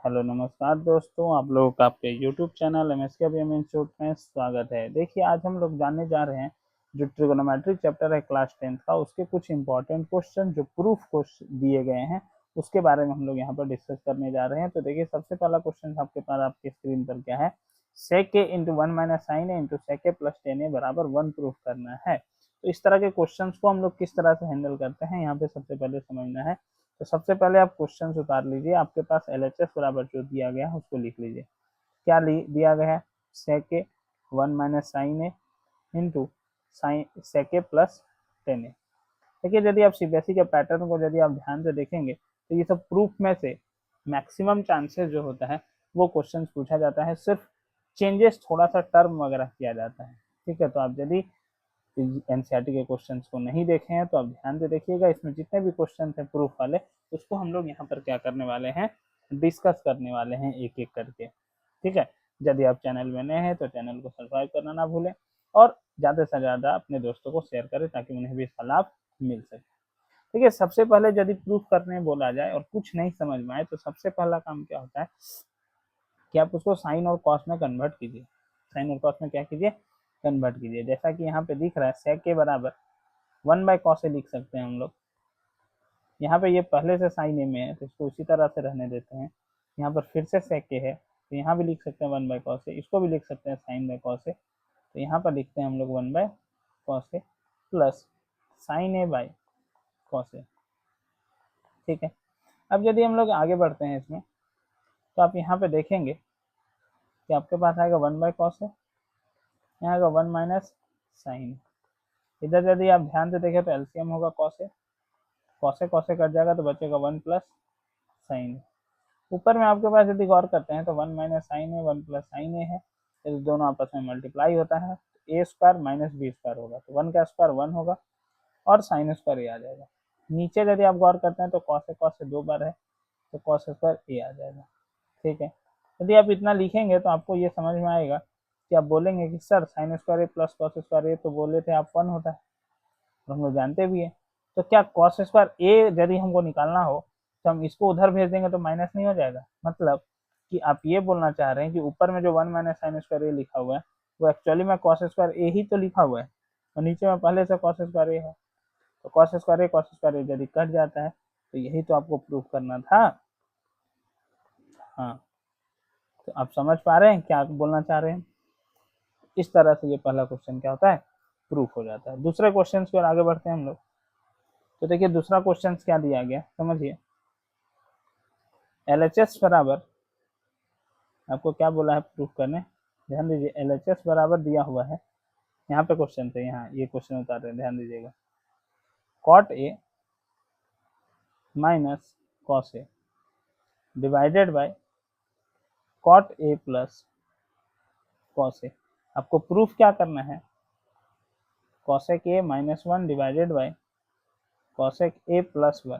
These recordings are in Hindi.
हेलो नमस्कार दोस्तों, आप लोगों का आपके यूट्यूब चैनल एमएसके इंस्टीट्यूट में स्वागत है। देखिए, आज हम लोग जानने जा रहे हैं जो ट्रिगोनोमेट्री चैप्टर है क्लास 10th का, उसके कुछ इंपॉर्टेंट क्वेश्चन जो प्रूफ को दिए गए हैं उसके बारे में हम लोग यहाँ पर डिस्कस करने जा रहे हैं। तो देखिए, सबसे पहला क्वेश्चन आपके पास आपकी स्क्रीन पर क्या है, sec a into one minus sine A into sec a plus tan A बराबर 1 प्रूफ करना है। तो इस तरह के क्वेश्चन को हम लोग किस तरह से हैंडल करते हैं, यहाँ पे सबसे पहले समझना है। तो सबसे पहले आप क्वेश्चन उतार लीजिए, आपके पास LHS बराबर जो दिया गया है उसको लिख लीजिए। क्या दिया गया है, sec a one minus sine A into sine sec a plus tan A. देखिए, यदि आप सीबीएसई के पैटर्न को यदि आप ध्यान से देखेंगे तो ये सब प्रूफ में से मैक्सिमम चांसेस जो होता है वो क्वेश्चन पूछा जाता है, सिर्फ चेंजेस थोड़ा सा टर्म वगैरह किया जाता है। ठीक है, तो आप यदि एनसीईआरटी के क्वेश्चंस को नहीं देखे हैं तो आप ध्यान से देखिएगा, इसमें जितने भी क्वेश्चन हैं प्रूफ वाले उसको हम लोग यहाँ पर क्या करने वाले हैं, डिस्कस करने वाले हैं एक एक करके। ठीक है, यदि आप चैनल में नए हैं तो चैनल को सब्सक्राइब करना ना भूलें और ज़्यादा से ज़्यादा अपने दोस्तों को शेयर करें ताकि उन्हें भी इसका लाभ मिल सके। ठीक है, सबसे पहले यदि प्रूफ करने बोला जाए और कुछ नहीं समझ में आए तो सबसे पहला काम क्या होता है कि आप उसको साइन और कॉस में कन्वर्ट कीजिए। साइन और कॉस में क्या कीजिए, कन्वर्ट कीजिए। जैसा कि यहाँ पे दिख रहा है sec के बराबर 1/cos लिख सकते हैं हम लोग। यहाँ पे ये पहले से साइन ए में है तो इसको उसी तरह से रहने देते हैं। यहाँ पर फिर से sec है तो यहाँ भी लिख सकते हैं 1/cos, इसको भी लिख सकते हैं sin/cos। तो यहाँ पर लिखते हैं हम लोग 1/cos प्लस sin a/cos। ठीक है, अब यदि हम लोग आगे बढ़ते हैं इसमें तो आप यहाँ पे देखेंगे कि आपके पास आएगा 1/cos, यहाँ आएगा 1 माइनस साइन। इधर यदि आप ध्यान से देखें तो एलसीएम होगा cos से कट जाएगा तो बचेगा 1 प्लस साइन। ऊपर में आपके पास यदि गौर करते हैं तो 1 माइनस साइन है 1 प्लस साइन है, यदि दोनों आपस में मल्टीप्लाई होता है तो A square minus B square होगा, तो 1 का स्क्वायर 1 होगा और साइन स्क्वायर ए आ जाएगा। नीचे यदि आप गौर करते हैं तो cos से 2 बार है तो cos स्क्वायर ए आ जाएगा। ठीक है, यदि आप इतना लिखेंगे तो आपको ये समझ में आएगा कि आप बोलेंगे कि sir sign square A plus cos square A तो बोले थे आप 1 होता है, तो हम लोग जानते भी है। तो क्या कॉस स्क्वायर ए यदि हमको निकालना हो तो हम इसको उधर भेज देंगे तो माइनस नहीं हो जाएगा। मतलब कि आप ये बोलना चाह रहे हैं कि ऊपर में जो 1 माइनस साइन स्क्वायर ए लिखा हुआ है वो एक्चुअली में कॉस स्क्वायर ए ही तो लिखा हुआ है और नीचे में पहले से कॉस स्क्वायर ए है। तो कॉस स्क्वायर ए यदि कट जाता है तो यही तो आपको प्रूफ करना था। हाँ, तो आप समझ पा रहे हैं क्या बोलना चाह रहे हैं। इस तरह से ये पहला क्वेश्चन क्या होता है, प्रूफ हो जाता है। दूसरे क्वेश्चन की ओर आगे बढ़ते हैं हम लोग। तो देखिए, दूसरा क्वेश्चन क्या दिया गया समझिए। LHS बराबर, आपको क्या बोला है प्रूफ करने, ध्यान दीजिए। LHS बराबर दिया हुआ है, यहाँ पे क्वेश्चन थे, यहाँ ये क्वेश्चन उतार रहे हैं, ध्यान दीजिएगा। cot a minus cos a divided bye cot a plus cos a। आपको प्रूफ क्या करना है, cosec a minus 1 divided bye cosec a plus 1,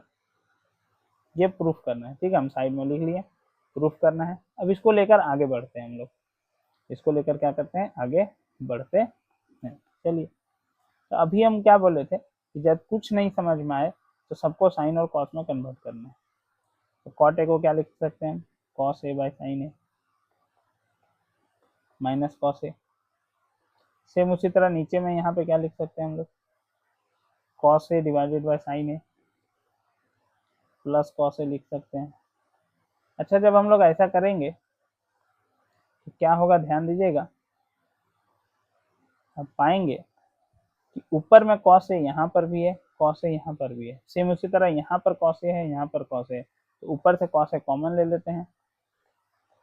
ये प्रूफ करना है। ठीक है, हम साइड में लिख लिए, प्रूफ करना है। अब इसको लेकर आगे बढ़ते हैं हम लोग, इसको लेकर क्या करते हैं, आगे बढ़ते हैं। चलिए, तो अभी हम क्या बोले थे कि जब कुछ नहीं समझ में आए तो सबको साइन और कॉस में कन्वर्ट करना है। तो कॉट ए को क्या लिख सकते हैं, cos A by sine A minus cos A. Same उसी तरह नीचे में यहाँ पे क्या लिख सकते हैं हम लोग, cos A divided by sine A plus cos A लिख सकते हैं। अच्छा, जब हम लोग ऐसा करेंगे तो क्या होगा, ध्यान दीजिएगा। अब पाएंगे कि ऊपर में कॉस ए यहाँ पर भी है, कॉस ए यहाँ पर भी है, सेम उसी तरह यहाँ पर कॉस ए है, यहाँ पर कॉस ए। तो ऊपर से कॉस ए कॉमन ले लेते हैं,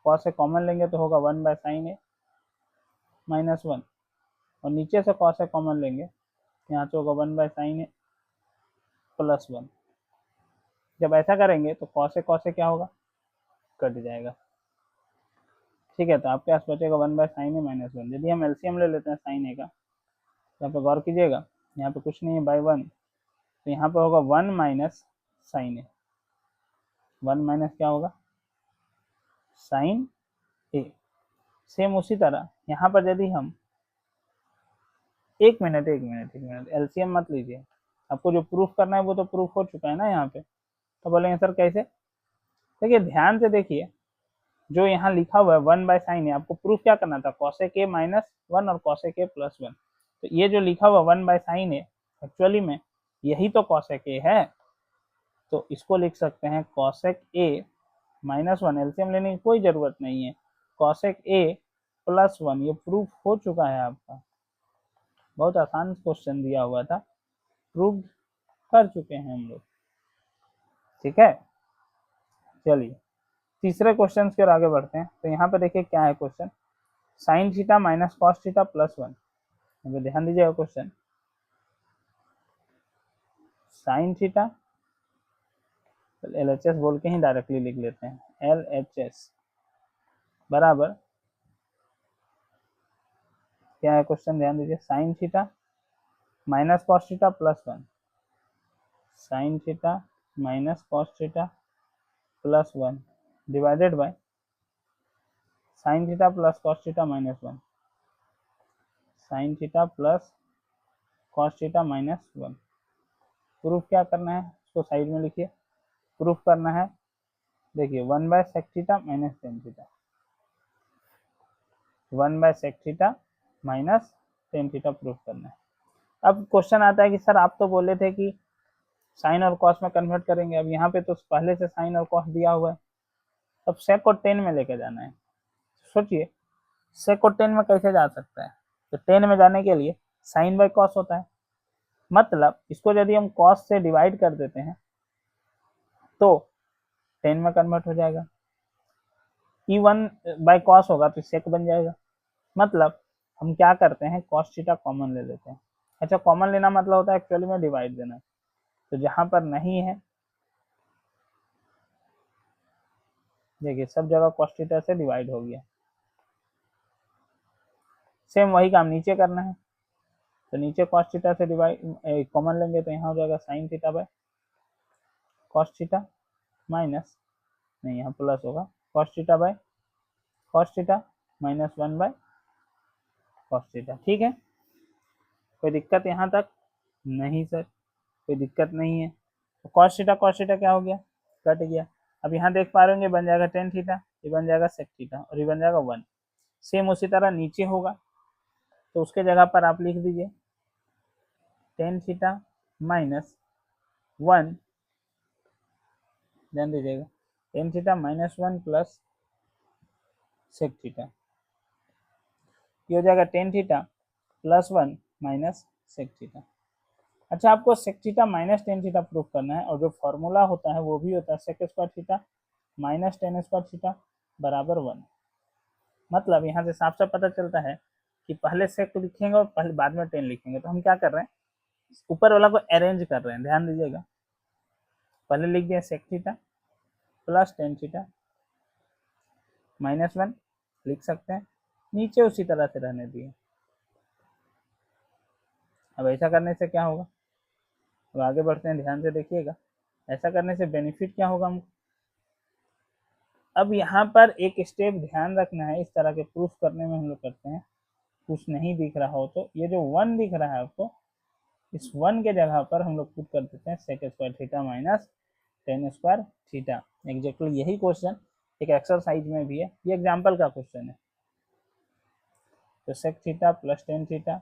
कॉस ए कॉमन लेंगे तो होगा 1 बाय साइन ए माइनस 1, और नीचे से कॉस ए कॉमन लेंगे यहाँ से होगा 1 बाय साइन ए प्लस 1। जब ऐसा करेंगे तो कॉस ए क्या होगा, कट जाएगा। ठीक है, तो आपके पास बचेगा 1 बाय साइन ए माइनस 1। यदि हम एलसीएम ले लेते हैं साइन ए का, तो यहाँ पे गौर कीजिएगा, यहाँ पे कुछ नहीं है, बाय 1, तो यहाँ पे होगा 1 माइनस साइन ए। 1 माइनस क्या होगा, साइन ए। सेम उसी तरह यहाँ पर यदि हम एक मिनट एलसीएम मत लीजिए, आपको जो प्रूफ करना है वो तो प्रूफ हो चुका है ना यहाँ पे। तो बोलेंगे सर कैसे, देखिए ध्यान से देखिए, जो यहाँ लिखा हुआ है 1/sin ए, आपको प्रूफ क्या करना था, cosec a -1 और cosec a +1। तो ये जो लिखा हुआ 1/sin ए एक्चुअली में यही तो cosec a है, तो इसको लिख सकते हैं cosec a -1, एलसीएम लेने की कोई जरूरत नहीं है, cosec a +1। ये प्रूफ हो चुका है आपका, बहुत आसान क्वेश्चन दिया हुआ था, प्रूफ कर चुके हैं हम लोग। ठीक है, चलिए तीसरे क्वेश्चन की ओर आगे बढ़ते हैं। तो यहाँ पे देखिए क्या है question, sin theta minus cos theta +1। अगर ध्यान दीजिएगा क्वेश्चन, sin थीटा LHS बोल के ही डायरेक्टली लिख लेते हैं, LHS बराबर क्या है क्वेश्चन, ध्यान दीजिए, sin theta minus cos theta +1, sin theta minus cos theta +1 divided bye sin theta plus cos theta -1, sin theta plus cos theta -1। Proof क्या करना है, इसको साइड में लिखिए, प्रूफ करना है, देखिए 1/sec theta minus tan theta, 1/sec theta minus tan theta proof करना है। अब क्वेश्चन आता है कि सर आप तो बोले थे कि साइन और कॉस में कन्वर्ट करेंगे, अब यहाँ पे तो पहले से साइन और कॉस दिया हुआ है, अब सेक और टेन में लेके जाना है। सोचिए सेक और टेन में कैसे जा सकता है, तो टेन में जाने के लिए साइन बाई कॉस होता है, मतलब इसको यदि हम कॉस से डिवाइड कर देते हैं तो टेन में कन्वर्ट हो जाएगा, E1/cos होगा तो सेक बन जाएगा। मतलब हम क्या करते हैं, cos थीटा कॉमन ले लेते हैं। अच्छा, कॉमन लेना मतलब होता है एक्चुअली में डिवाइड देना, तो जहां पर नहीं है देखिए सब जगह cos थीटा से डिवाइड हो गया। सेम वही काम नीचे करना है, तो नीचे cos थीटा से डिवाइड कॉमन लेंगे तो यहाँ हो जाएगा sin theta by cos theta minus, नहीं यहाँ प्लस होगा, cos theta by cos theta -1/cos theta. ठीक है, कोई दिक्कत यहाँ तक, नहीं सर कोई दिक्कत नहीं है। तो cos थीटा क्या हो गया, कट गया। अब यहाँ देख पा रहे होंगे बन जाएगा tan थीटा, ये बन जाएगा sec थीटा और ये बन जाएगा 1। सेम उसी तरह नीचे होगा, तो उसके जगह पर आप लिख दीजिए tan थीटा -1, ध्यान दीजिएगा tan theta -1 plus sec theta, ये हो जाएगा tan theta +1 minus sec theta. अच्छा, आपको sec theta minus tan theta proof करना है, और जो फॉर्मूला होता है वो भी होता है sec square theta minus tan square theta बराबर 1। मतलब यहाँ से साफ साफ पता चलता है कि पहले sec लिखेंगे और पहले बाद में tan लिखेंगे। तो हम क्या कर रहे हैं, ऊपर वाला को अरेंज कर रहे हैं, ध्यान दीजिएगा, पहले लिख दिया sec theta plus tan theta -1 लिख सकते हैं, नीचे उसी तरह से रहने दिए। अब ऐसा करने से क्या होगा, अब आगे बढ़ते हैं, ध्यान से देखिएगा, ऐसा करने से बेनिफिट क्या होगा हमको। अब यहाँ पर एक स्टेप ध्यान रखना है, इस तरह के प्रूफ करने में हम लोग करते हैं, कुछ नहीं दिख रहा हो तो ये जो 1 दिख रहा है आपको, इस 1 के जगह पर हम लोग पुट कर देते हैं sec square theta minus tan square theta. Exactly यही क्वेश्चन एक एक्सरसाइज में भी है, ये एग्जाम्पल का क्वेश्चन है। तो sec theta plus tan theta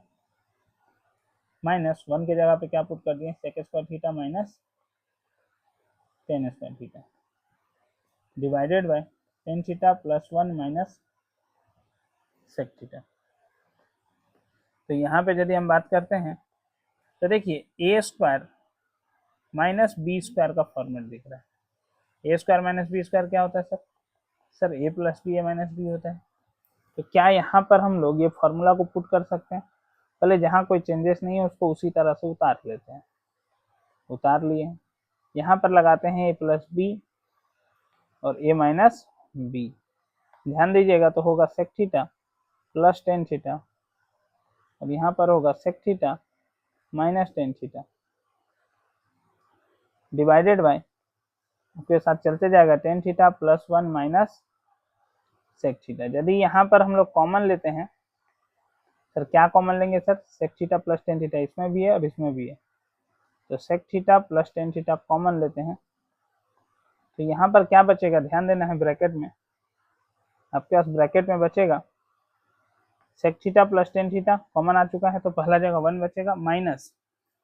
minus 1 के जगह पे क्या पुट कर दिए, sec square theta minus tan square theta divided bye tan theta plus 1 minus sec theta. तो यहाँ पे यदि हम बात करते हैं तो देखिए a square minus B square का फॉर्मेट दिख रहा है। a square minus B square क्या होता है sir, sir a plus B, a minus B होता है। तो क्या यहाँ पर हम लोग ये फॉर्मूला को पुट कर सकते हैं, पहले जहाँ कोई चेंजेस नहीं है उसको उसी तरह से उतार लेते हैं, उतार लिए, यहाँ पर लगाते हैं a प्लस बी और a माइनस बी, ध्यान दीजिएगा, तो होगा sec theta plus tan theta और यहाँ पर होगा sec theta minus tan theta divided bye, उसके साथ चलते जाएगा tan theta plus 1 minus sec theta. यदि यहाँ पर हम लोग कॉमन लेते हैं, सर क्या कॉमन लेंगे sir, sec theta plus tan theta इसमें भी है और इसमें भी है, तो sec theta plus tan theta common लेते हैं, तो यहाँ पर क्या बचेगा, ध्यान देना है ब्रैकेट में, आपके पास ब्रैकेट में बचेगा sec theta plus tan theta, common आ चुका है तो पहला जगह 1 बचेगा, माइनस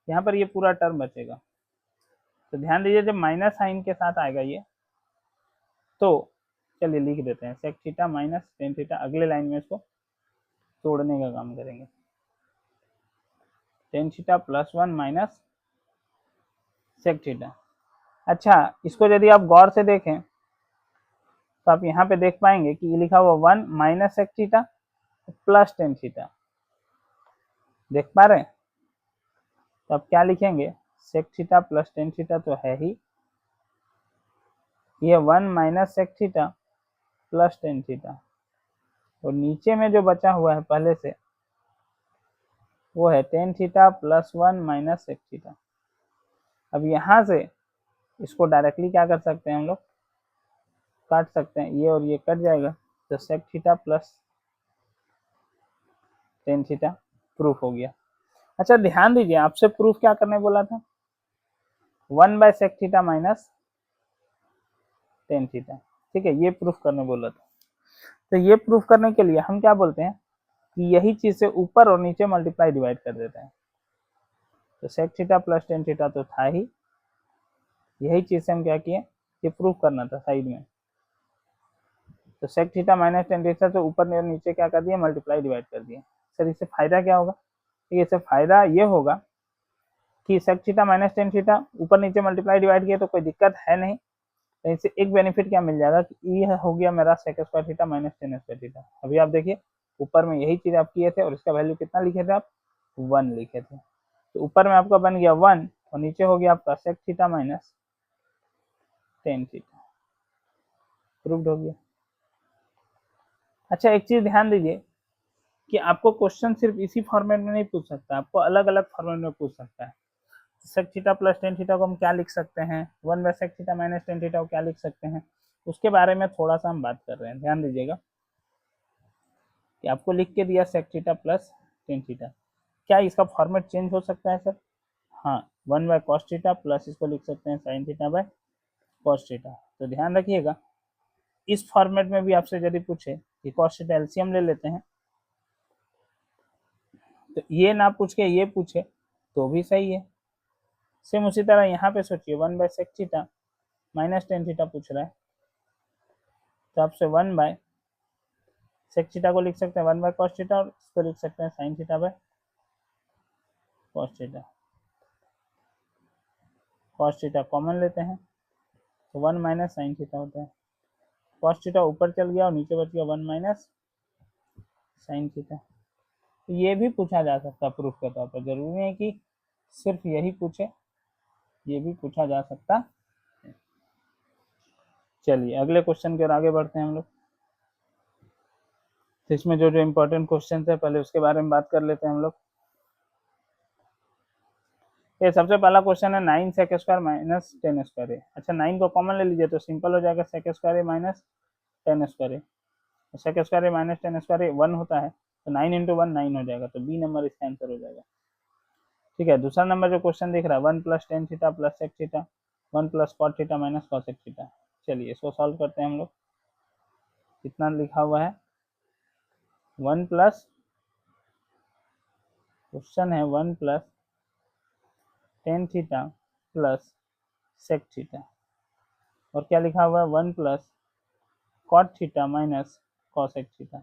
यहाँ पर ये पूरा टर्म बचेगा। तो ध्यान दीजिए जब माइनस साइन के साथ आएगा ये, तो चलिए लिख देते हैं sec theta minus tan theta, अगले लाइन में इसको तोड़ने का काम करेंगे। Tan theta plus 1 minus sec theta. अच्छा, इसको यदि आप गौर से देखें तो आप यहाँ पे देख पाएंगे कि ये लिखा हुआ 1 minus sec theta plus tan theta, देख पा रहे हैं? तो अब क्या लिखेंगे, sec theta plus tan theta तो है ही, ये 1 minus sec theta plus tan theta, और नीचे में जो बचा हुआ है पहले से वो है tan theta plus 1 minus sec theta. अब यहाँ से इसको डायरेक्टली क्या कर सकते हैं हम लोग, काट सकते हैं, ये और ये कट जाएगा, तो sec theta plus tan theta proof हो गया। अच्छा ध्यान दीजिए, आपसे प्रूफ क्या करने बोला था, 1 by sec theta minus tan theta, ठीक है, ये प्रूफ करने बोला था। तो ये प्रूफ करने के लिए हम क्या बोलते हैं कि यही चीज से ऊपर और नीचे मल्टीप्लाई डिवाइड कर देते हैं। तो sec theta plus tan theta तो था ही, यही चीज से हम क्या किए, ये प्रूफ करना था साइड में। तो sec theta minus tan theta से ऊपर और नीचे क्या कर दिए, मल्टीप्लाई डिवाइड कर दिए। सर इससे फायदा क्या होगा, इससे फायदा ये होगा कि sec theta minus tan theta ऊपर नीचे मल्टीप्लाई डिवाइड किया तो कोई दिक्कत है नहीं। तो इससे एक बेनिफिट क्या मिल जाएगा कि ये हो गया मेरा sec square theta minus tan square theta. अभी आप देखिए ऊपर में यही चीज आप किए थे और इसका वैल्यू कितना लिखे थे आप, 1 लिखे थे। तो ऊपर में आपका बन गया 1 और नीचे हो गया आपका sec theta minus tan theta, proved हो गया। अच्छा एक चीज ध्यान दीजिए कि आपको क्वेश्चन सिर्फ इसी फॉर्मेट में नहीं पूछ सकता, आपको अलग अलग फॉर्मेट में पूछ सकता है। Sec theta plus tan theta को हम क्या लिख सकते हैं, 1 by sec theta minus tan theta को क्या लिख सकते हैं, उसके बारे में थोड़ा सा हम बात कर रहे हैं। ध्यान दीजिएगा कि आपको लिख के दिया sec theta plus tan theta, क्या इसका फॉर्मेट चेंज हो सकता है सर, हाँ 1 बाय कॉस थीटा प्लस इसको लिख सकते हैं sine theta by cos theta. तो ध्यान रखिएगा इस फॉर्मेट में भी आपसे यदि पूछे कि कॉस थीटा एलसीएम ले लेते हैं, तो ये ना पूछ के ये पूछे तो भी सही है। सेम उसी तरह यहाँ पे सोचिए 1 by sec theta minus tan theta पूछ रहा है, तो आपसे 1 बाय सेक थीटा को लिख सकते हैं 1 बाय कॉस थीटा और इसको लिख सकते हैं sine theta by cos theta. Cos theta common लेते हैं तो 1 माइनस साइन थीटा होता है, कॉस थीटा ऊपर चल गया और नीचे बच गया 1 माइनस साइन थीटा। तो ये भी पूछा जा सकता है प्रूफ के तौर पर, जरूरी है कि सिर्फ यही पूछे, ये भी पूछा जा सकता है। चलिए अगले क्वेश्चन की ओर आगे बढ़ते हैं हम लोग। तो इसमें जो जो इम्पोर्टेंट क्वेश्चन है पहले उसके बारे में बात कर लेते हैं हम लोग। ये सबसे पहला क्वेश्चन है 9 sec square minus tan square A. अच्छा 9 को कॉमन ले लीजिए तो सिंपल हो जाएगा sec square A minus tan square A, sec square A minus tan square ए 1 होता है, तो 9 इंटू 1 9 हो जाएगा, तो बी नंबर इसका आंसर हो जाएगा। ठीक है, दूसरा नंबर जो क्वेश्चन दिख रहा है 1 plus tan theta plus sec theta 1 plus cot theta minus cosec theta. चलिए इसको सॉल्व करते हैं हम लोग। कितना लिखा हुआ है 1 प्लस, क्वेश्चन है 1 plus tan theta plus sec theta, और क्या लिखा हुआ है 1 plus cot theta minus cosec theta.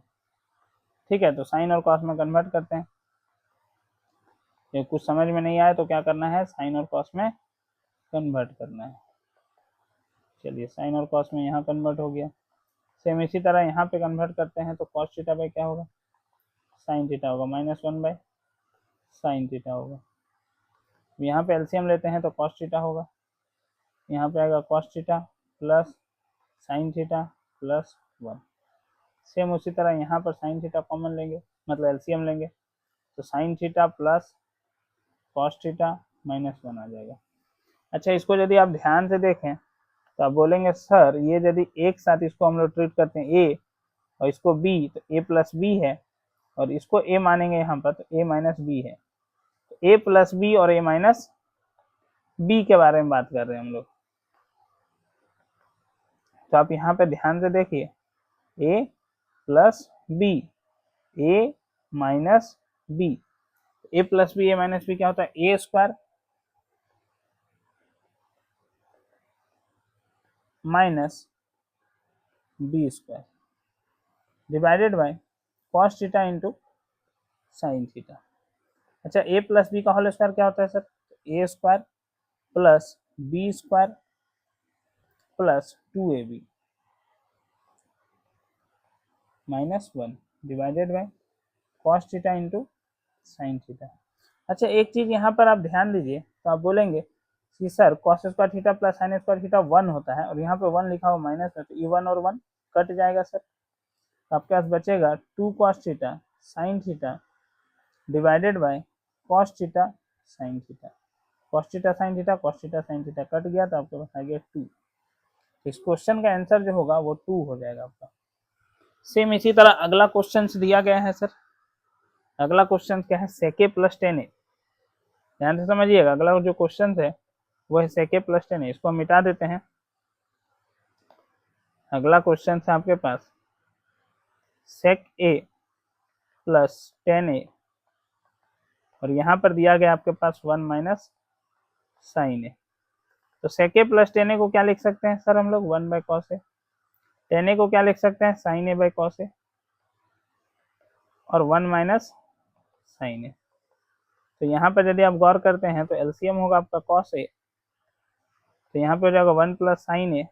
ठीक है, तो साइन और कॉस में कन्वर्ट करते हैं। ये कुछ समझ में नहीं आया तो क्या करना है, साइन और कॉस में कन्वर्ट करना है। चलिए साइन और कॉस में यहाँ कन्वर्ट हो गया। सेम इसी तरह यहाँ पे कन्वर्ट करते हैं तो कॉस थीटा बाई क्या होगा, साइन थीटा होगा, माइनस 1 बाई साइन थीटा होगा। यहाँ पे एलसीएम लेते हैं तो कॉस थीटा होगा, यहाँ पे आएगा cos theta plus sine theta plus 1। Same उसी तरह यहाँ पर साइन थीटा कॉमन लेंगे, मतलब एलसीएम लेंगे, तो sine theta plus cos theta minus 1 आ जाएगा। अच्छा इसको यदि आप ध्यान से देखें तो आप बोलेंगे सर ये यदि एक साथ इसको हम लोग ट्रीट करते हैं ए और इसको बी, तो ए प्लस बी है, और इसको ए मानेंगे यहाँ पर तो ए माइनस बी है। तो ए प्लस बी और ए माइनस बी के बारे में बात कर रहे हैं हम लोग। तो आप यहाँ पे ध्यान से देखिए A plus B, A minus B. A plus B, A minus B क्या होता है? A square minus B square divided by cos theta into sine theta. अच्छा, ए प्लस बी का होल स्क्वायर क्या होता है sir? A square plus B square plus 2ab minus 1 divided by cos theta into sine theta. अच्छा, एक चीज यहाँ पर आप ध्यान दीजिए, तो आप बोलेंगे कि sir cos square theta plus sine square theta 1 होता है, और यहाँ पे 1 लिखा हुआ माइनस में, तो ये 1 और 1 कट जाएगा सर। तो आपके पास बचेगा 2 cos theta sine theta divided by cos theta sine theta. Cos theta sine theta, cos theta sine theta cut गया, तो आपके पास आ गया 2। इस क्वेश्चन का आंसर जो होगा वो 2 हो जाएगा आपका। सेम इसी तरह अगला क्वेश्चन दिया गया है सर। अगला क्वेश्चन क्या है? सेके प्लस 10a। ध्यान से समझिएगा, अगला जो क्वेश्चन है वो है सेके प्लस 10a। इसको हम मिटा देते हैं। अगला क्वेश्चन है आपके पास सेक ए प्लस 10a, और यहाँ पर दिया गया आपके पास 1 माइनस साइन ए। तो सेक ए प्लस 10a को क्या लिख सकते हैं सर हम लोग? 1 बाय कॉस ए। 10a को क्या लिख सकते हैं? Sign A by cos A, और 1 माइनस साइन ए। तो यहाँ पर यदि आप गौर करते हैं तो एलसीएम होगा आपका कॉस ए, तो यहाँ पे हो जाएगा 1 प्लस साइन ए।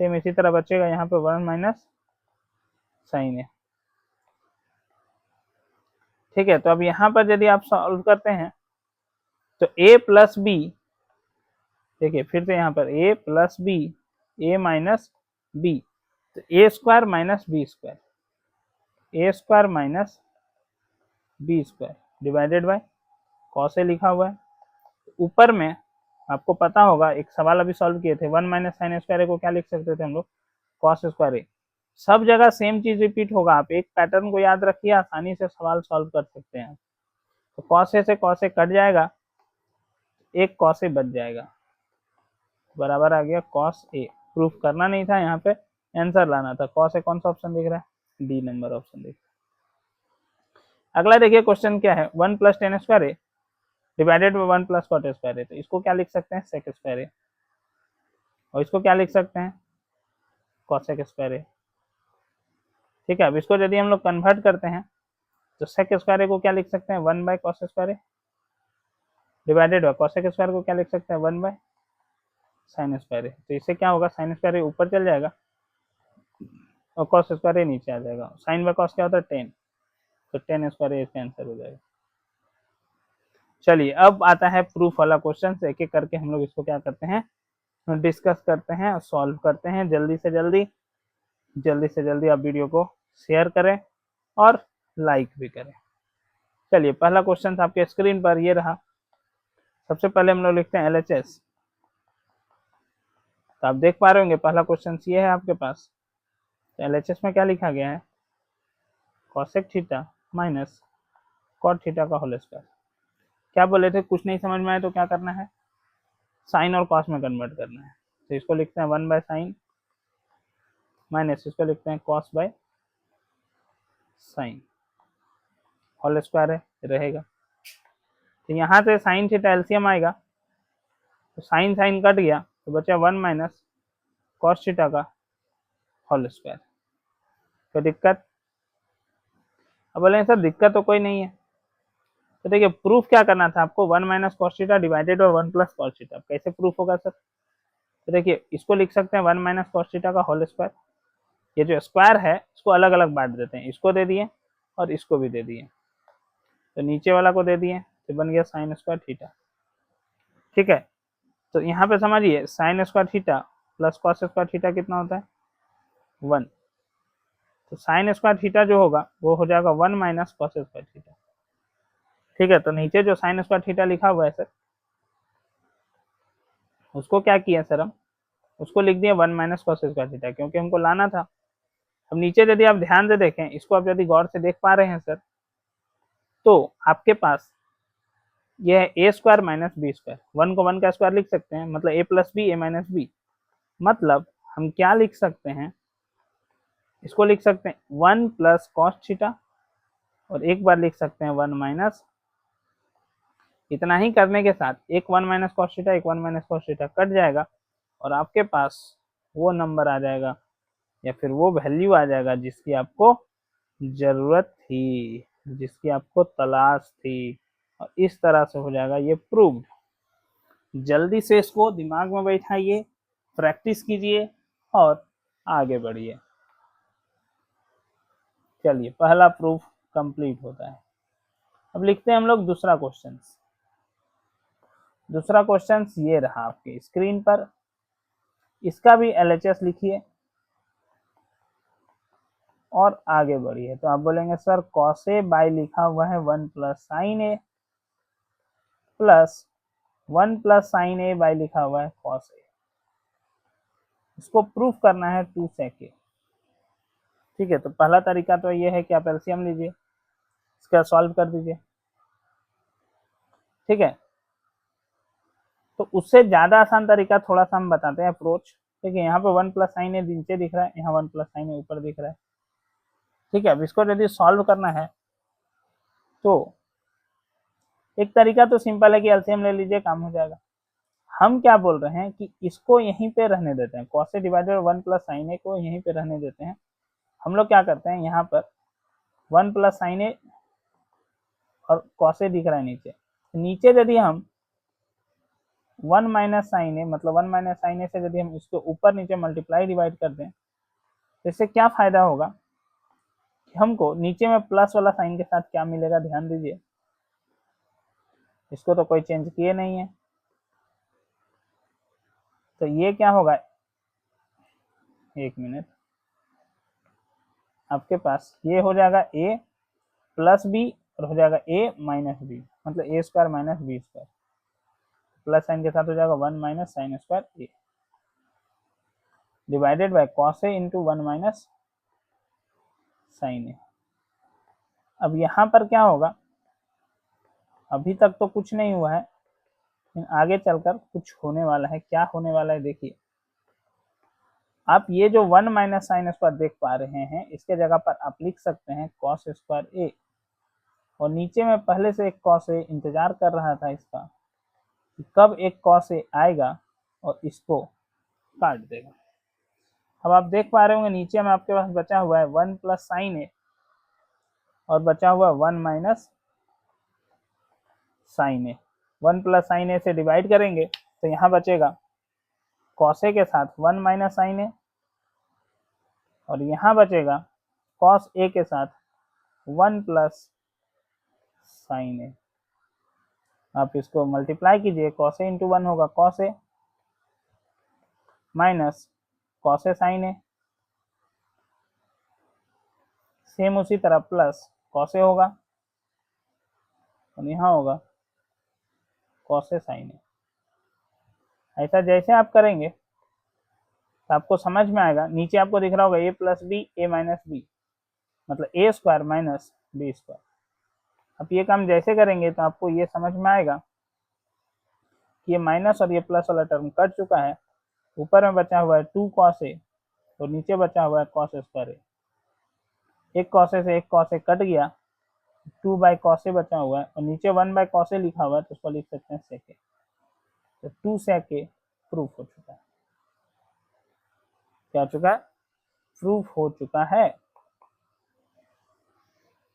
सेम इसी तरह बचेगा यहाँ पे 1 माइनस साइन ए। ठीक है, तो अब यहाँ पर यदि आप सॉल्व करते हैं तो a प्लस बी, देखिए फिर से यहाँ पर a plus B, A minus B, तो A square minus B square, A square minus B square divided by cos A लिखा हुआ है। ऊपर में आपको पता होगा, एक सवाल अभी सॉल्व किए थे, 1 माइनस साइन स्क्वायर को क्या लिख सकते थे हम लोग? कॉस स्क्वायर ए। सब जगह सेम चीज रिपीट होगा, आप एक पैटर्न को याद रखिए, आसानी से सवाल सॉल्व कर सकते हैं। तो कॉस ए से कॉस ए कट जाएगा, एक कॉस ए बच जाएगा, बराबर आ गया कॉस ए। प्रूफ करना नहीं था, यहाँ पे आंसर लाना था। कॉस ए कौन सा ऑप्शन दिख रहा है? डी नंबर ऑप्शन दिख रहा है। अगला देखिए क्वेश्चन क्या है? 1 plus 10 square A divided by 1 plus cot square A. तो इसको क्या लिख सकते हैं? सेक स्क्वायर ए, और इसको क्या लिख सकते हैं? कॉसेक स्क्वायर ए। ठीक है, अब इसको यदि हम लोग कन्वर्ट करते हैं तो सेक स्क्वायर ए को क्या लिख सकते हैं? 1 by cos square A divided bye cosec square को क्या लिख सकते हैं? 1 बाय साइन स्क्वायर ए। तो इससे क्या होगा? साइन स्क्वायर ए ऊपर चल जाएगा और कॉस स्क्वायर ए नीचे आ जाएगा। साइन बाय कॉस क्या होता है? 10, तो 10 स्क्वायर ए इसका आंसर हो जाएगा। चलिए, अब आता है प्रूफ वाला क्वेश्चन। एक एक करके हम लोग इसको क्या करते हैं? डिस्कस करते हैं और सॉल्व करते हैं। जल्दी से जल्दी आप वीडियो को शेयर करें और लाइक भी करें। चलिए, पहला क्वेश्चन आपके स्क्रीन पर ये रहा। सबसे पहले हम लोग लिखते हैं LHS। तो आप देख पा रहे होंगे पहला क्वेश्चन ये है आपके पास। तो LHS में क्या लिखा गया है? Cosec theta minus cot theta का होल स्क्वायर। क्या बोले थे? कुछ नहीं समझ में आए तो क्या करना है? साइन और कॉस में कन्वर्ट करना है। तो इसको लिखते हैं 1 बाय साइन माइनस इसको लिखते हैं cos by sine, whole square है रहेगा। तो यहाँ से साइन थीटा एलसीएम आएगा, तो साइन साइन कट गया, तो बचा 1 माइनस कॉस थीटा का होल स्क्वायर। तो दिक्कत? अब बोले सर दिक्कत तो कोई नहीं है। तो देखिए, प्रूफ क्या करना था आपको? 1 minus cos theta divided by 1 plus cos theta. कैसे प्रूफ होगा सर? तो देखिए, इसको लिख सकते हैं 1 माइनस कॉस थीटा का होल स्क्वायर। ये जो स्क्वायर है इसको अलग अलग बांट देते हैं, इसको दे दिए और इसको भी दे दिए, तो नीचे वाला को दे दिए, तो बन गया साइन स्क्वायर थीटा। ठीक है, तो यहाँ पे समझिए, sign square theta plus cos square theta कितना होता है? 1। तो साइन स्क्वायर थीटा जो होगा वो हो जाएगा 1 माइनस कॉस स्क्वायर थीटा। ठीक है, तो नीचे जो साइन स्क्वायर थीटा लिखा हुआ है सर, उसको क्या किया सर हम? उसको लिख दिया 1 माइनस कॉस स्क्वायर थीटा, क्योंकि हमको लाना था। अब नीचे यदि आप ध्यान से देखें, इसको आप यदि गौर से देख पा रहे हैं सर, तो आपके पास ये है A square minus B square. 1 को 1 का स्क्वायर लिख सकते हैं, मतलब A plus B, A minus B. मतलब हम क्या लिख सकते हैं? इसको लिख सकते हैं 1 प्लस कॉस थीटा, और एक बार लिख सकते हैं 1 माइनस। इतना ही करने के साथ एक 1 माइनस कॉस थीटा, एक 1 माइनस कॉस थीटा कट जाएगा, और आपके पास वो नंबर आ जाएगा या फिर वो वैल्यू आ जाएगा जिसकी आपको जरूरत थी, जिसकी आपको तलाश थी, और इस तरह से हो जाएगा ये प्रूव्ड। जल्दी से इसको दिमाग में बैठाइए, प्रैक्टिस कीजिए और आगे बढ़िए। चलिए, पहला प्रूफ कंप्लीट होता है। अब लिखते हैं हम लोग दूसरा क्वेश्चन। दूसरा क्वेश्चन ये रहा आपके स्क्रीन पर, इसका भी एलएचएस लिखिए और आगे बढ़िए। तो आप बोलेंगे सर कॉस ए बाई लिखा हुआ है 1 plus sine A, plus 1 plus sine A by लिखा हुआ है कॉस ए। इसको प्रूफ करना है 2 sec ए। ठीक है, तो पहला तरीका तो ये है कि आप एलसीएम लीजिए, इसका सॉल्व कर दीजिए। ठीक है, तो उससे ज्यादा आसान तरीका थोड़ा सा हम बताते हैं अप्रोच। ठीक है, यहाँ पे 1 प्लस साइन ए नीचे दिख रहा है, यहाँ 1 प्लस साइन ए ऊपर दिख रहा है। ठीक है, अब इसको यदि सॉल्व करना है तो एक तरीका तो सिंपल है कि एलसीएम ले लीजिए, काम हो जाएगा। हम क्या बोल रहे हैं कि इसको यहीं पे रहने देते हैं, cos A divided 1 plus sine ए को यहीं पे रहने देते हैं। हम लोग क्या करते हैं, यहाँ पर 1 प्लस साइन ए और कॉस ए दिख रहा है नीचे, नीचे यदि हम 1 माइनस साइन ए, मतलब 1 माइनस साइन ए से यदि हम इसको ऊपर नीचे मल्टीप्लाई डिवाइड कर दें, तो इससे क्या फायदा होगा कि हमको नीचे में प्लस वाला साइन के साथ क्या मिलेगा, ध्यान दीजिए। इसको तो कोई चेंज किए नहीं है, तो ये क्या होगा, एक मिनट, आपके पास ये हो जाएगा a प्लस बी और हो जाएगा a माइनस बी, मतलब a square minus B square, plus sine के साथ हो जाएगा 1 minus sine square a divided by cos A into 1 minus sine A. अब यहाँ पर क्या होगा, अभी तक तो कुछ नहीं हुआ है, लेकिन आगे चलकर कुछ होने वाला है। क्या होने वाला है देखिए, आप ये जो 1 माइनस साइन स्क्वायर देख पा रहे हैं, इसके जगह पर आप लिख सकते हैं कॉस स्क्वायर ए, और नीचे में पहले से एक कॉस ए इंतजार कर रहा था इसका कि कब एक कॉस ए आएगा और इसको काट देगा। अब आप देख पा रहे होंगे नीचे में आपके पास बचा हुआ है 1 प्लस साइन ए और बचा हुआ 1 माइनस साइन ए। 1 प्लस साइन ए से डिवाइड करेंगे तो यहाँ बचेगा कॉस ए के साथ 1 माइनस साइन ए, और यहाँ बचेगा कॉस ए के साथ 1 प्लस साइन ए। आप इसको मल्टीप्लाई कीजिए, कॉस ए इंटू 1 होगा cos A minus cos A sine A, same उसी तरह प्लस कॉस ए होगा और यहाँ होगा कॉस ए साइन ए। ऐसा जैसे आप करेंगे तो आपको समझ में आएगा। नीचे आपको दिख रहा होगा ए plus B A minus B, मतलब ए स्क्वायर माइनस बी स्क्वायर। अब ये काम जैसे करेंगे तो आपको ये समझ में आएगा कि ये माइनस और ये प्लस वाला टर्म कट चुका है, ऊपर में बचा हुआ है 2 कॉस ए और नीचे बचा हुआ है कॉस स्क्वायर ए। एक कॉस ए से एक कॉस ए कट गया, 2 बाई कॉस ए बचा हुआ है, और नीचे 1 बाई कॉस ए लिखा हुआ है, तो उसको लिख सकते हैं सेक ए। तो 2 सेक ए प्रूफ हो चुका है। क्या हो चुका है, प्रूफ हो चुका है।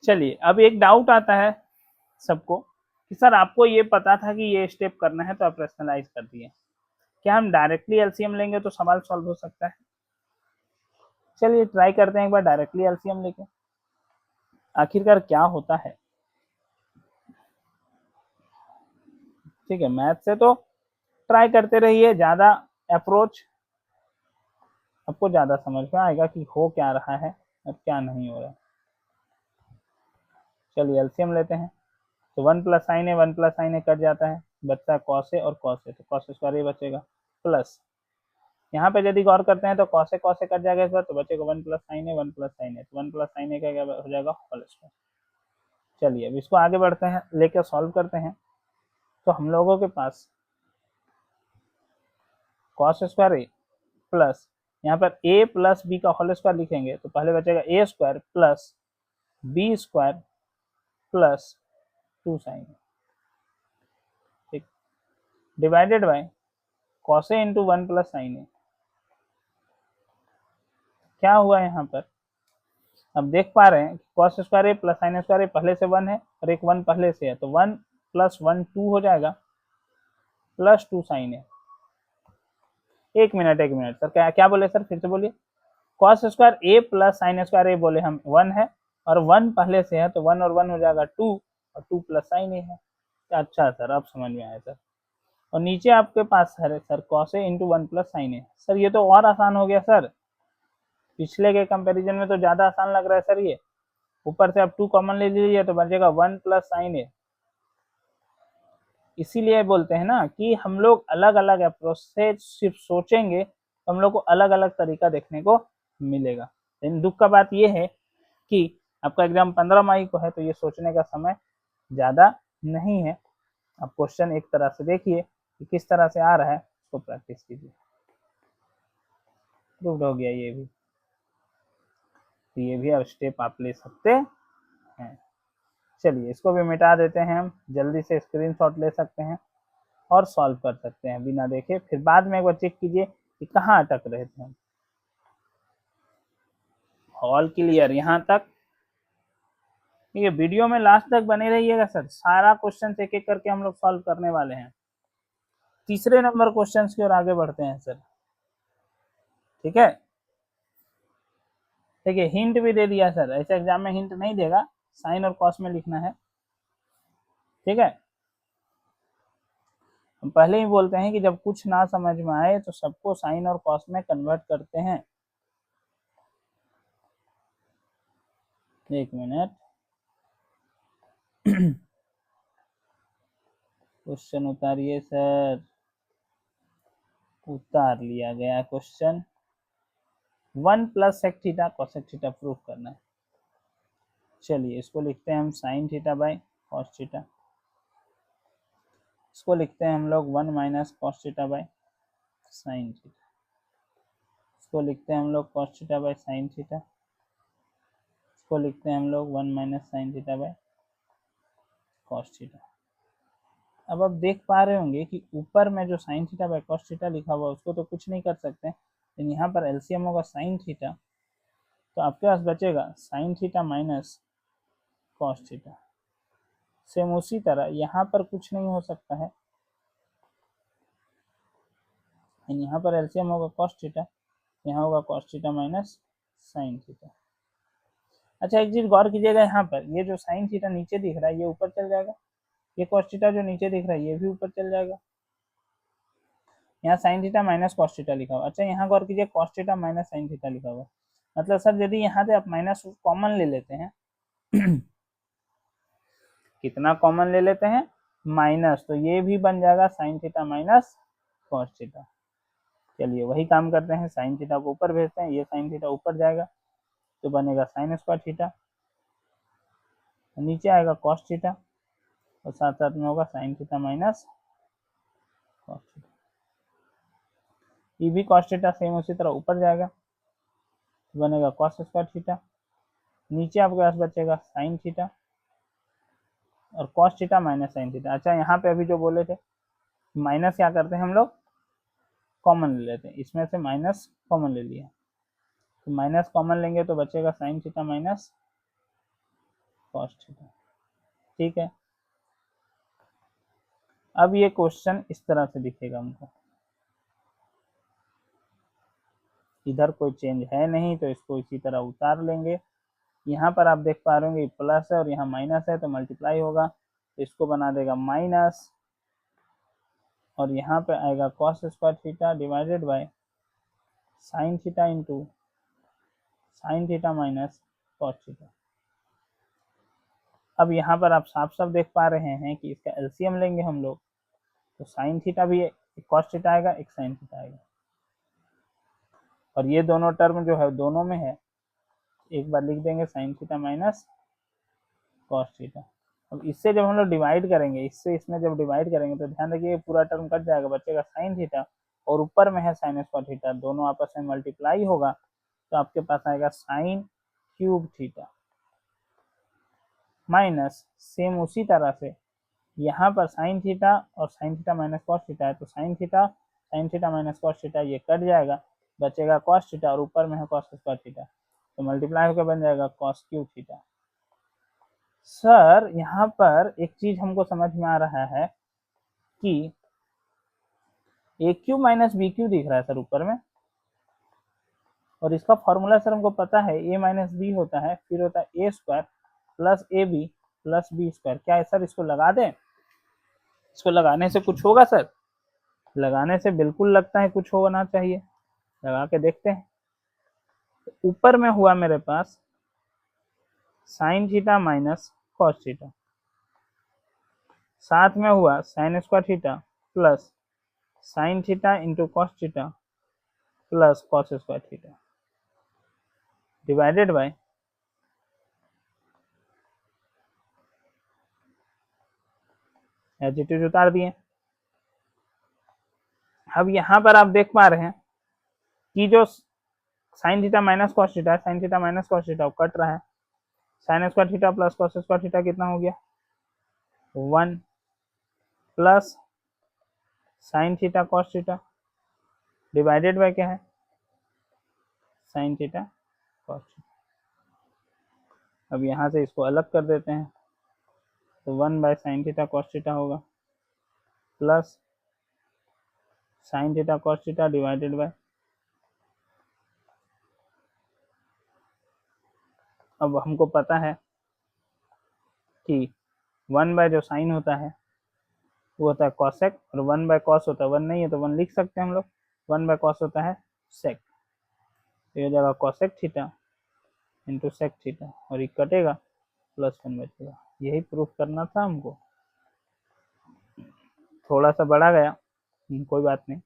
चलिए, अब एक डाउट आता है सबको कि सर आपको ये पता था कि ये स्टेप करना है तो आप रेशनलाइज कर दिए, क्या हम डायरेक्टली एलसीएम लेंगे तो सवाल सॉल्व हो सकता है? चलिए ट्राई करते हैं एक बार डायरेक्टली एलसीएम लेके, आखिरकार क्या होता है। ठीक है, मैथ से तो ट्राई करते रहिए, ज्यादा अप्रोच आपको ज्यादा समझ में आएगा कि हो क्या रहा है और क्या नहीं हो रहा है। चलिए एलसीएम लेते हैं, तो 1 प्लस साइन ए 1 प्लस साइन ए कट जाता है, बचता है कॉस ए और कॉस ए, तो कॉस स्क्वायर ए बचेगा, प्लस यहाँ पे यदि गौर करते हैं तो कॉस ए कट जाएगा इस बार, तो बचेगा 1 प्लस साइन ए 1 प्लस साइन ए, तो 1 प्लस साइन ए का क्या हो जाएगा, होल स्क्वायर। चलिए अब इसको आगे बढ़ते हैं, लेकर सॉल्व करते हैं। तो हम लोगों के पास कॉस स्क्वायर ए प्लस यहाँ पर a प्लस बी का होल स्क्वायर लिखेंगे तो पहले बचेगा a square plus B square plus 2 sine, ठीक, divided by cos A into 1 plus sine A. क्या हुआ यहाँ पर, अब देख पा रहे हैं cos square A plus sine square A पहले से 1 है और एक 1 पहले से है, तो 1 प्लस 1 2 हो जाएगा प्लस 2 साइन ए। एक मिनट सर, क्या क्या बोले सर, फिर से बोलिए। Cos square A plus sine square ए बोले हम 1 है और 1 पहले से है तो 1 और 1 हो जाएगा 2 और 2 प्लस साइन ए है। अच्छा सर, अब समझ में आया सर। और नीचे आपके पास है sir cos A into 1 plus sine A. Sir ये तो और आसान हो गया सर, पिछले के कंपैरिजन में तो ज्यादा आसान लग रहा है सर। ये ऊपर से आप 2 कॉमन ले लीजिए तो बचेगा 1 प्लस साइन ए। इसीलिए बोलते हैं ना कि हम लोग अलग अलग अप्रोच से सिर्फ सोचेंगे तो हम लोग को अलग अलग तरीका देखने को मिलेगा। लेकिन दुख का बात यह है कि आपका एग्जाम 15 मई को है तो ये सोचने का समय ज़्यादा नहीं है। आप क्वेश्चन एक तरह से देखिए कि किस तरह से आ रहा है, उसको प्रैक्टिस कीजिए। प्रूव्ड हो गया ये भी, तो ये भी अब स्टेप आप ले सकते हैं। चलिए इसको भी मिटा देते हैं, हम जल्दी से स्क्रीनशॉट ले सकते हैं और सॉल्व कर सकते हैं बिना देखे। फिर बाद में एक बार चेक कीजिए कि कहाँ अटक रहे थे हम। ऑल क्लियर यहाँ तक, ठीक है। वीडियो में लास्ट तक बने रहिएगा सर, सारा क्वेश्चन एक एक करके हम लोग सॉल्व करने वाले हैं। तीसरे नंबर क्वेश्चन की ओर आगे बढ़ते हैं सर, ठीक है। देखिए हिंट भी दे दिया सर, ऐसे एग्जाम में हिंट नहीं देगा, साइन और कॉस में लिखना है, ठीक है। हम पहले ही बोलते हैं कि जब कुछ ना समझ में आए तो सबको साइन और कॉस में कन्वर्ट करते हैं। एक मिनट, क्वेश्चन उतारिए सर। उतार लिया गया question. 1 plus sec theta cosec theta proof करना है। चलिए इसको लिखते हैं हम sine theta by cos theta. इसको लिखते हैं हम लोग 1 minus cos theta by sine theta. इसको लिखते हैं हम लोग cos theta by sine theta. इसको लिखते हैं हम लोग 1 minus sine theta by cos theta. अब आप देख पा रहे होंगे कि ऊपर में जो sign theta by cos theta लिखा हुआ उसको तो कुछ नहीं कर सकते, लेकिन यहाँ पर एलसीएम होगा साइन थीटा, तो आपके पास बचेगा sign theta minus cos theta. Same उसी तरह यहाँ पर कुछ नहीं हो सकता है, यहाँ पर एलसीएम होगा कॉस थीटा, यहाँ होगा cos theta minus sine theta. अच्छा एक चीज गौर कीजिएगा, यहाँ पर ये जो साइन थीटा नीचे दिख रहा है ये ऊपर चल जाएगा, ये कॉस थीटा जो नीचे दिख रहा है ये भी ऊपर चल जाएगा। यहाँ sign theta minus cos theta लिखा हुआ। अच्छा यहाँ गौर कीजिए cos theta minus sine theta लिखा हुआ, मतलब सर यदि यहाँ से आप माइनस कॉमन ले लेते हैं कितना कॉमन ले लेते हैं, माइनस, तो ये भी बन जाएगा sign theta minus cos theta. चलिए वही काम करते हैं, साइन थीटा को ऊपर भेजते हैं, ये साइन थीटा ऊपर जाएगा तो बनेगा साइन स्क्वायर थीटा, नीचे आएगा कॉस थीटा और साथ साथ में होगा sign theta minus cos theta. ये भी कॉस थीटा सेम उसी तरह ऊपर जाएगा तो बनेगा कॉस स्क्वायर थीटा, नीचे आपके पास बचेगा साइन थीटा और cos theta minus sine theta. अच्छा यहाँ पे अभी जो बोले थे माइनस क्या करते हैं हम लोग, कॉमन ले लेते हैं, इसमें से माइनस कॉमन ले लिया तो माइनस कॉमन लेंगे तो बचेगा sign theta minus cos theta, ठीक है। अब ये क्वेश्चन इस तरह से दिखेगा हमको, इधर कोई चेंज है नहीं तो इसको इसी तरह उतार लेंगे। यहाँ पर आप देख पा रहे होंगे प्लस है और यहाँ माइनस है तो मल्टीप्लाई होगा तो इसको बना देगा माइनस, और यहाँ पे आएगा cos square theta divided by sine theta into sine theta minus cos theta. अब यहाँ पर आप साफ साफ देख पा रहे हैं कि इसका एलसीएम लेंगे हम लोग तो साइन थीटा भी एक कॉस थीटा आएगा एक साइन थीटा आएगा, और ये दोनों टर्म जो है दोनों में है, एक बार लिख देंगे sign theta minus cos theta. अब इससे जब हम लोग डिवाइड करेंगे, इससे इसमें जब डिवाइड करेंगे तो ध्यान रखिए पूरा टर्म कट जाएगा, बचेगा साइन थीटा और ऊपर में है साइन स्क्वायर थीटा, दोनों आपस में मल्टीप्लाई होगा तो आपके पास आएगा sine cube theta minus same उसी तरह से यहाँ पर साइन थीटा और sign theta minus cos theta है, तो sign theta minus cos theta ये कट जाएगा, बचेगा कॉस थीटा और ऊपर में है कॉस स्क्वायर थीटा, तो मल्टीप्लाई होकर बन जाएगा कॉस क्यूब थीटा। सर यहाँ पर एक चीज हमको समझ में आ रहा है कि ए क्यू माइनस बी क्यू दिख रहा है सर ऊपर में, और इसका फॉर्मूला सर हमको पता है ए माइनस बी होता है, फिर होता है A square plus A B plus B square. क्या है सर, इसको लगा दें? इसको लगाने से कुछ होगा सर? लगाने से बिल्कुल लगता है कुछ होना चाहिए, लगा के देखते हैं। ऊपर में हुआ मेरे पास sine theta minus cos theta, साथ में हुआ sine square theta plus sine theta into cos theta plus cos square theta divided by as it is उतार दिए। अब यहाँ पर आप देख पा रहे हैं कि जो sign theta minus cos theta, sign theta minus cos theta cut रहा है, sine square theta plus cos square theta कितना हो गया 1 plus sine theta cos theta divided bye क्या है साइन थीटा कॉस थीटा। अब यहाँ से इसको अलग कर देते हैं तो 1 bye sine theta cos theta होगा plus sine theta cos theta divided by, अब हमको पता है कि 1 बाय जो साइन होता है वो होता है कॉसेक और 1 बाय कॉस होता है 1 नहीं है तो 1 लिख सकते हैं हम लोग, 1 बाय कॉस होता है सेक, तो ये हो जाएगा cosec theta into sec theta और ये कटेगा प्लस 1 बचेगा। यही प्रूफ करना था हमको, थोड़ा सा बढ़ा गया, कोई बात नहीं,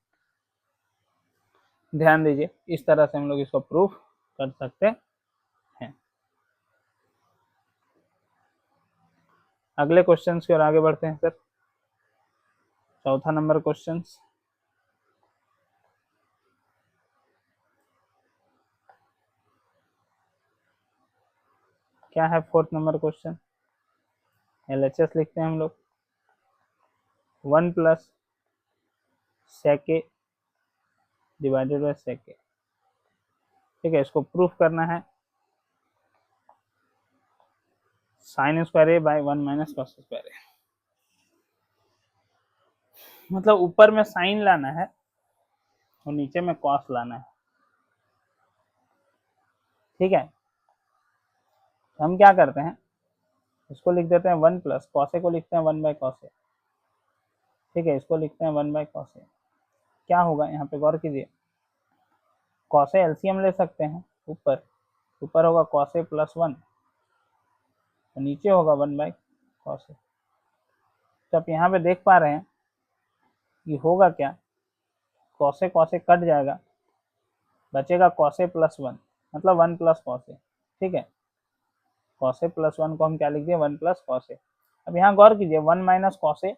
ध्यान दीजिए इस तरह से हम लोग इसको प्रूफ कर सकते हैं। अगले क्वेश्चन की ओर आगे बढ़ते हैं सर। चौथा नंबर क्वेश्चन, क्या है फोर्थ नंबर क्वेश्चन, एलएचएस लिखते हैं हम लोग 1 plus sec A divided by sec A. ठीक है, इसको प्रूफ करना है sine square A by 1 minus cos square A, मतलब ऊपर में साइन लाना है और नीचे में कॉस लाना है। ठीक है, हम क्या करते हैं, इसको लिख देते हैं 1 प्लस कॉस ए को लिखते हैं 1 बाय कॉस ए। ठीक है, इसको लिखते हैं 1 बाय कॉस ए। क्या होगा यहाँ पे गौर कीजिए, कॉस ए एलसीएम ले सकते हैं, ऊपर होगा कॉस ए प्लस 1 और नीचे होगा 1 बाय कॉस ए। तो आप यहाँ पे देख पा रहे हैं कि होगा क्या, कॉस ए कट जाएगा, बचेगा कॉस ए प्लस 1 मतलब 1 प्लस कॉस ए। ठीक है, कॉस ए प्लस 1 को हम क्या लिख दिए 1 प्लस कॉस ए। अब यहाँ गौर कीजिए 1 माइनस कॉस ए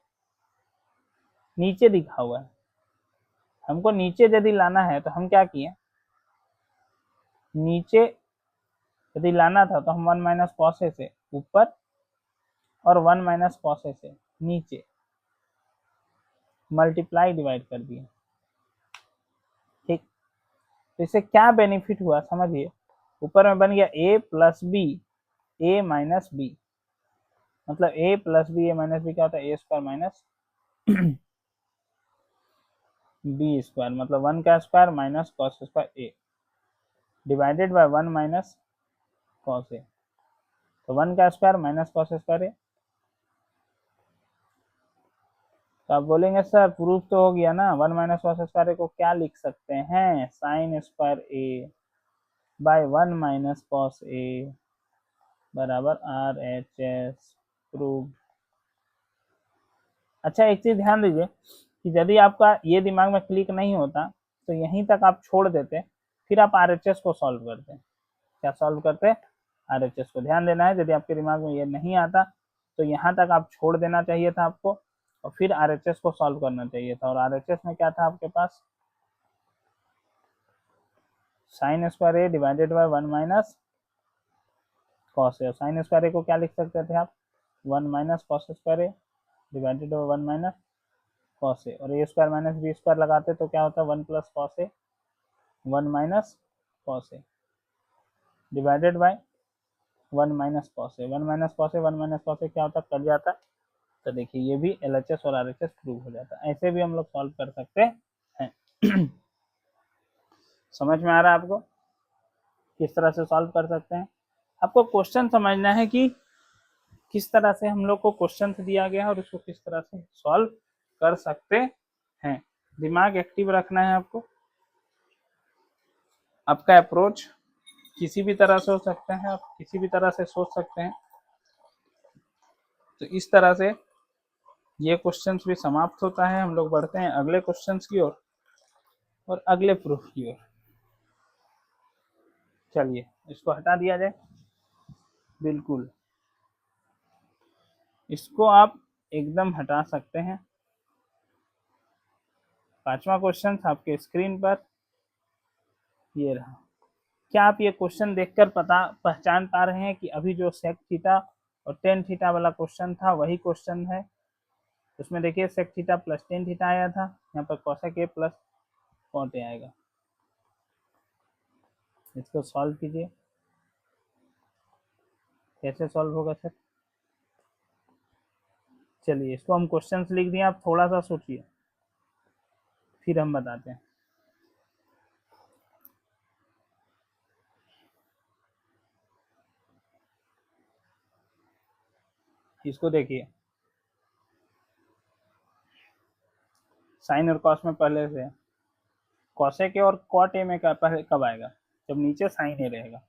नीचे दिखा हुआ है, हमको नीचे यदि लाना है तो हम क्या किए, नीचे यदि लाना था तो हम 1 माइनस कॉस ए से ऊपर और 1 माइनस कॉस ए से नीचे मल्टीप्लाई डिवाइड कर दिए। ठीक, तो इससे क्या बेनिफिट हुआ समझिए, ऊपर में बन गया A plus B A minus B, मतलब A plus B A minus B क्या होता है A square minus B square, मतलब 1 का square minus cos square A divided by 1 minus cos A, तो 1 का square minus cos square A. तो आप बोलेंगे सर प्रूफ तो हो गया ना, 1 माइनस कॉस स्क्वायर ए को क्या लिख सकते हैं sign square A by 1 minus cos ए बराबर आर एच एस प्रूफ। अच्छा एक चीज ध्यान दीजिए कि यदि आपका ये दिमाग में क्लिक नहीं होता तो यहीं तक आप छोड़ देते, फिर आप आरएचएस को सॉल्व करते। क्या सॉल्व करते, आरएचएस को। ध्यान देना है, यदि आपके दिमाग में ये नहीं आता तो यहाँ तक आप छोड़ देना चाहिए था आपको और फिर आरएचएस को सॉल्व करना चाहिए था। और आरएचएस में क्या था आपके पास sine square A divided by 1 minus cos A. और साइन स्क्वायर ए को क्या लिख सकते थे आप, 1 minus cos square A divided by 1 minus cos A. और A square minus B square लगाते तो क्या होता है, 1 plus cos A 1 minus cos A divided by 1 minus cos A. 1 minus cos A 1 minus cos A क्या होता है, कट जाता है। तो देखिए ये भी LHS और RHS प्रूव हो जाता है। ऐसे भी हम लोग सॉल्व कर सकते हैं। समझ में आ रहा है आपको किस तरह से सॉल्व कर सकते हैं। आपको क्वेश्चन समझना है कि किस तरह से हम लोग को क्वेश्चन दिया गया है और उसको किस तरह से सॉल्व कर सकते हैं। दिमाग एक्टिव रखना है आपको। आपका अप्रोच किसी भी तरह से हो सकता है, आप किसी भी तरह से सोच सकते हैं। तो इस तरह से ये क्वेश्चंस भी समाप्त होता है। हम लोग बढ़ते हैं अगले क्वेश्चंस की ओर और अगले प्रूफ की ओर। चलिए इसको हटा दिया जाए। बिल्कुल इसको आप एकदम हटा सकते हैं। 5वां क्वेश्चन आपके स्क्रीन पर ये रहा। क्या आप ये क्वेश्चन देखकर पहचान पा रहे हैं कि अभी जो सेक थीटा और टेन थीटा वाला क्वेश्चन था वही क्वेश्चन है। उसमें देखिए sec theta plus tan theta आया था, यहाँ पर cosec A plus cot A आएगा। इसको सॉल्व कीजिए। कैसे सॉल्व होगा सर? चलिए इसको हम क्वेश्चंस लिख दिए, आप थोड़ा सा सोचिए फिर हम बताते हैं। इसको देखिए, साइन और कॉस में पहले से कॉसेक ए और कॉट ए में पहले कब आएगा, जब नीचे साइन ए रहेगा।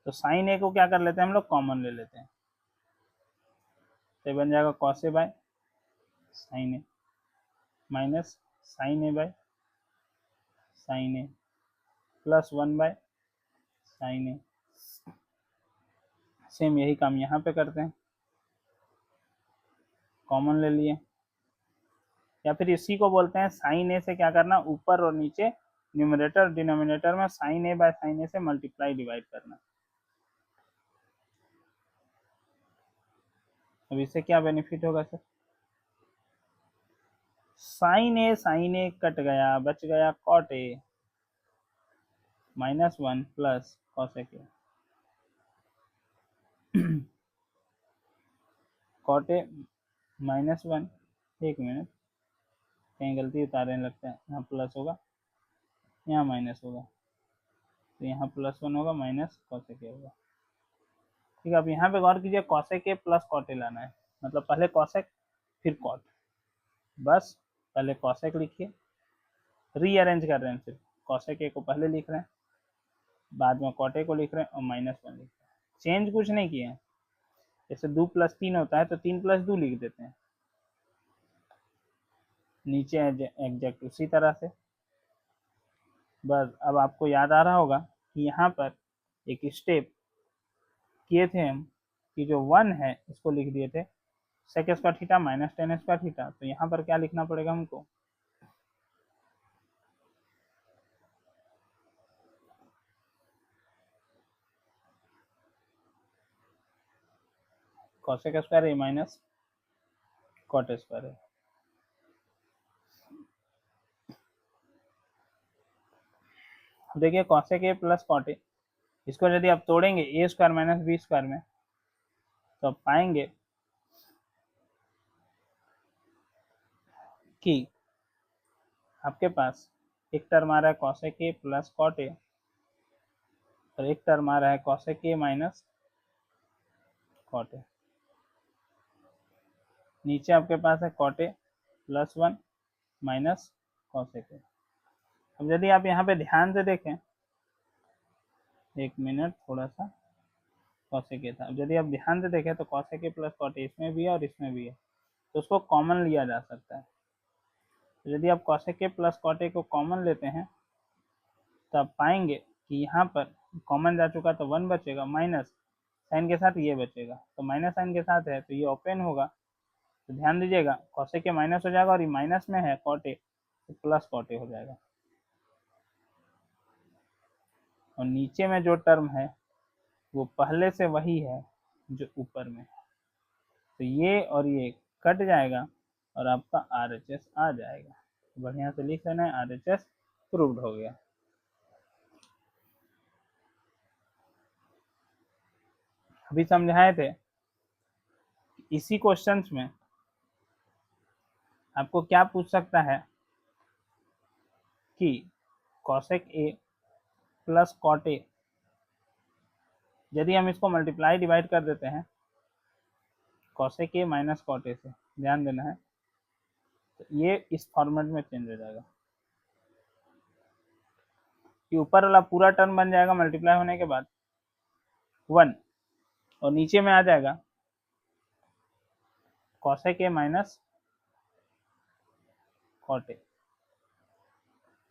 तो साइन ए को क्या कर लेते हैं हम लोग, कॉमन ले लेते हैं। तो बन जाएगा cos A by sine A minus sine A by sine A plus 1 bye sine A. Same यही काम यहाँ पे करते हैं, कॉमन ले लिए। या फिर इसी को बोलते हैं साइन ए से क्या करना, ऊपर और नीचे न्यूमरेटर डिनोमिनेटर में साइन ए बाय साइन ए से मल्टीप्लाई डिवाइड करना। अब इससे क्या बेनिफिट होगा सर, साइन ए कट गया, बच गया cot A -1 plus cosec A. Cot A -1, एक मिनट कहीं गलती उतारने लगता है, यहाँ प्लस होगा यहाँ माइनस होगा, तो यहाँ +1 होगा माइनस कॉसेक ए होगा। ठीक है, अब यहाँ पे गौर कीजिए, cosec A plus cot A लाना है, मतलब पहले कॉसेक फिर कॉट। बस पहले कॉसेक लिखिए, रीअरेंज कर रहे हैं, सिर्फ कॉसेक ए को पहले लिख रहे हैं, बाद में कॉट ए को लिख रहे हैं और -1 लिख रहे हैं। चेंज कुछ नहीं किए हैं। जैसे 2 + 3 होता है तो 3 + 2 लिख देते हैं, नीचे एग्जैक्ट उसी तरह से। बस अब आपको याद आ रहा होगा कि यहाँ पर एक स्टेप किए थे हम कि जो 1 है इसको लिख दिए थे sec square theta minus tan square theta. तो यहाँ पर क्या लिखना पड़ेगा हमको, cosec square A minus cot square A. देखिए cosec A plus cot A, इसको यदि आप तोड़ेंगे A square minus B square में तो आप पाएंगे कि आपके पास एक टर्म आ रहा है cosec A plus cot A और एक टर्म आ रहा है cosec A minus cot A. नीचे आपके पास है cot A +1 minus cosec A. अब यदि आप यहाँ पे ध्यान से देखें, एक मिनट थोड़ा सा, कॉसेक ए था। अब यदि आप ध्यान से देखें तो cosec A plus cot A इसमें भी है और इसमें भी है, तो उसको कॉमन लिया जा सकता है। तो यदि आप cosec A plus cot A को कॉमन लेते हैं तो आप पाएंगे कि यहाँ पर कॉमन जा चुका तो 1 बचेगा, माइनस साइन के साथ ये बचेगा, तो माइनस साइन के साथ है तो ये ओपन होगा। तो ध्यान दीजिएगा कॉसेक ए माइनस हो जाएगा और ये माइनस में है कॉट ए तो प्लस कॉट ए हो जाएगा। और नीचे में जो टर्म है वो पहले से वही है जो ऊपर में है, तो ये और ये कट जाएगा और आपका RHS आ जाएगा। बढ़िया से लिख लेना है, RHS प्रूव्ड हो गया। अभी समझाए थे इसी क्वेश्चंस में आपको क्या पूछ सकता है कि cosec A plus cot A, यदि हम इसको मल्टीप्लाई डिवाइड कर देते हैं cosec A minus cot A से, ध्यान देना है, तो ये इस फॉर्मेट में चेंज हो जाएगा। ये ऊपर वाला पूरा टर्म बन जाएगा मल्टीप्लाई होने के बाद 1 और नीचे में आ जाएगा cosec A minus cot A।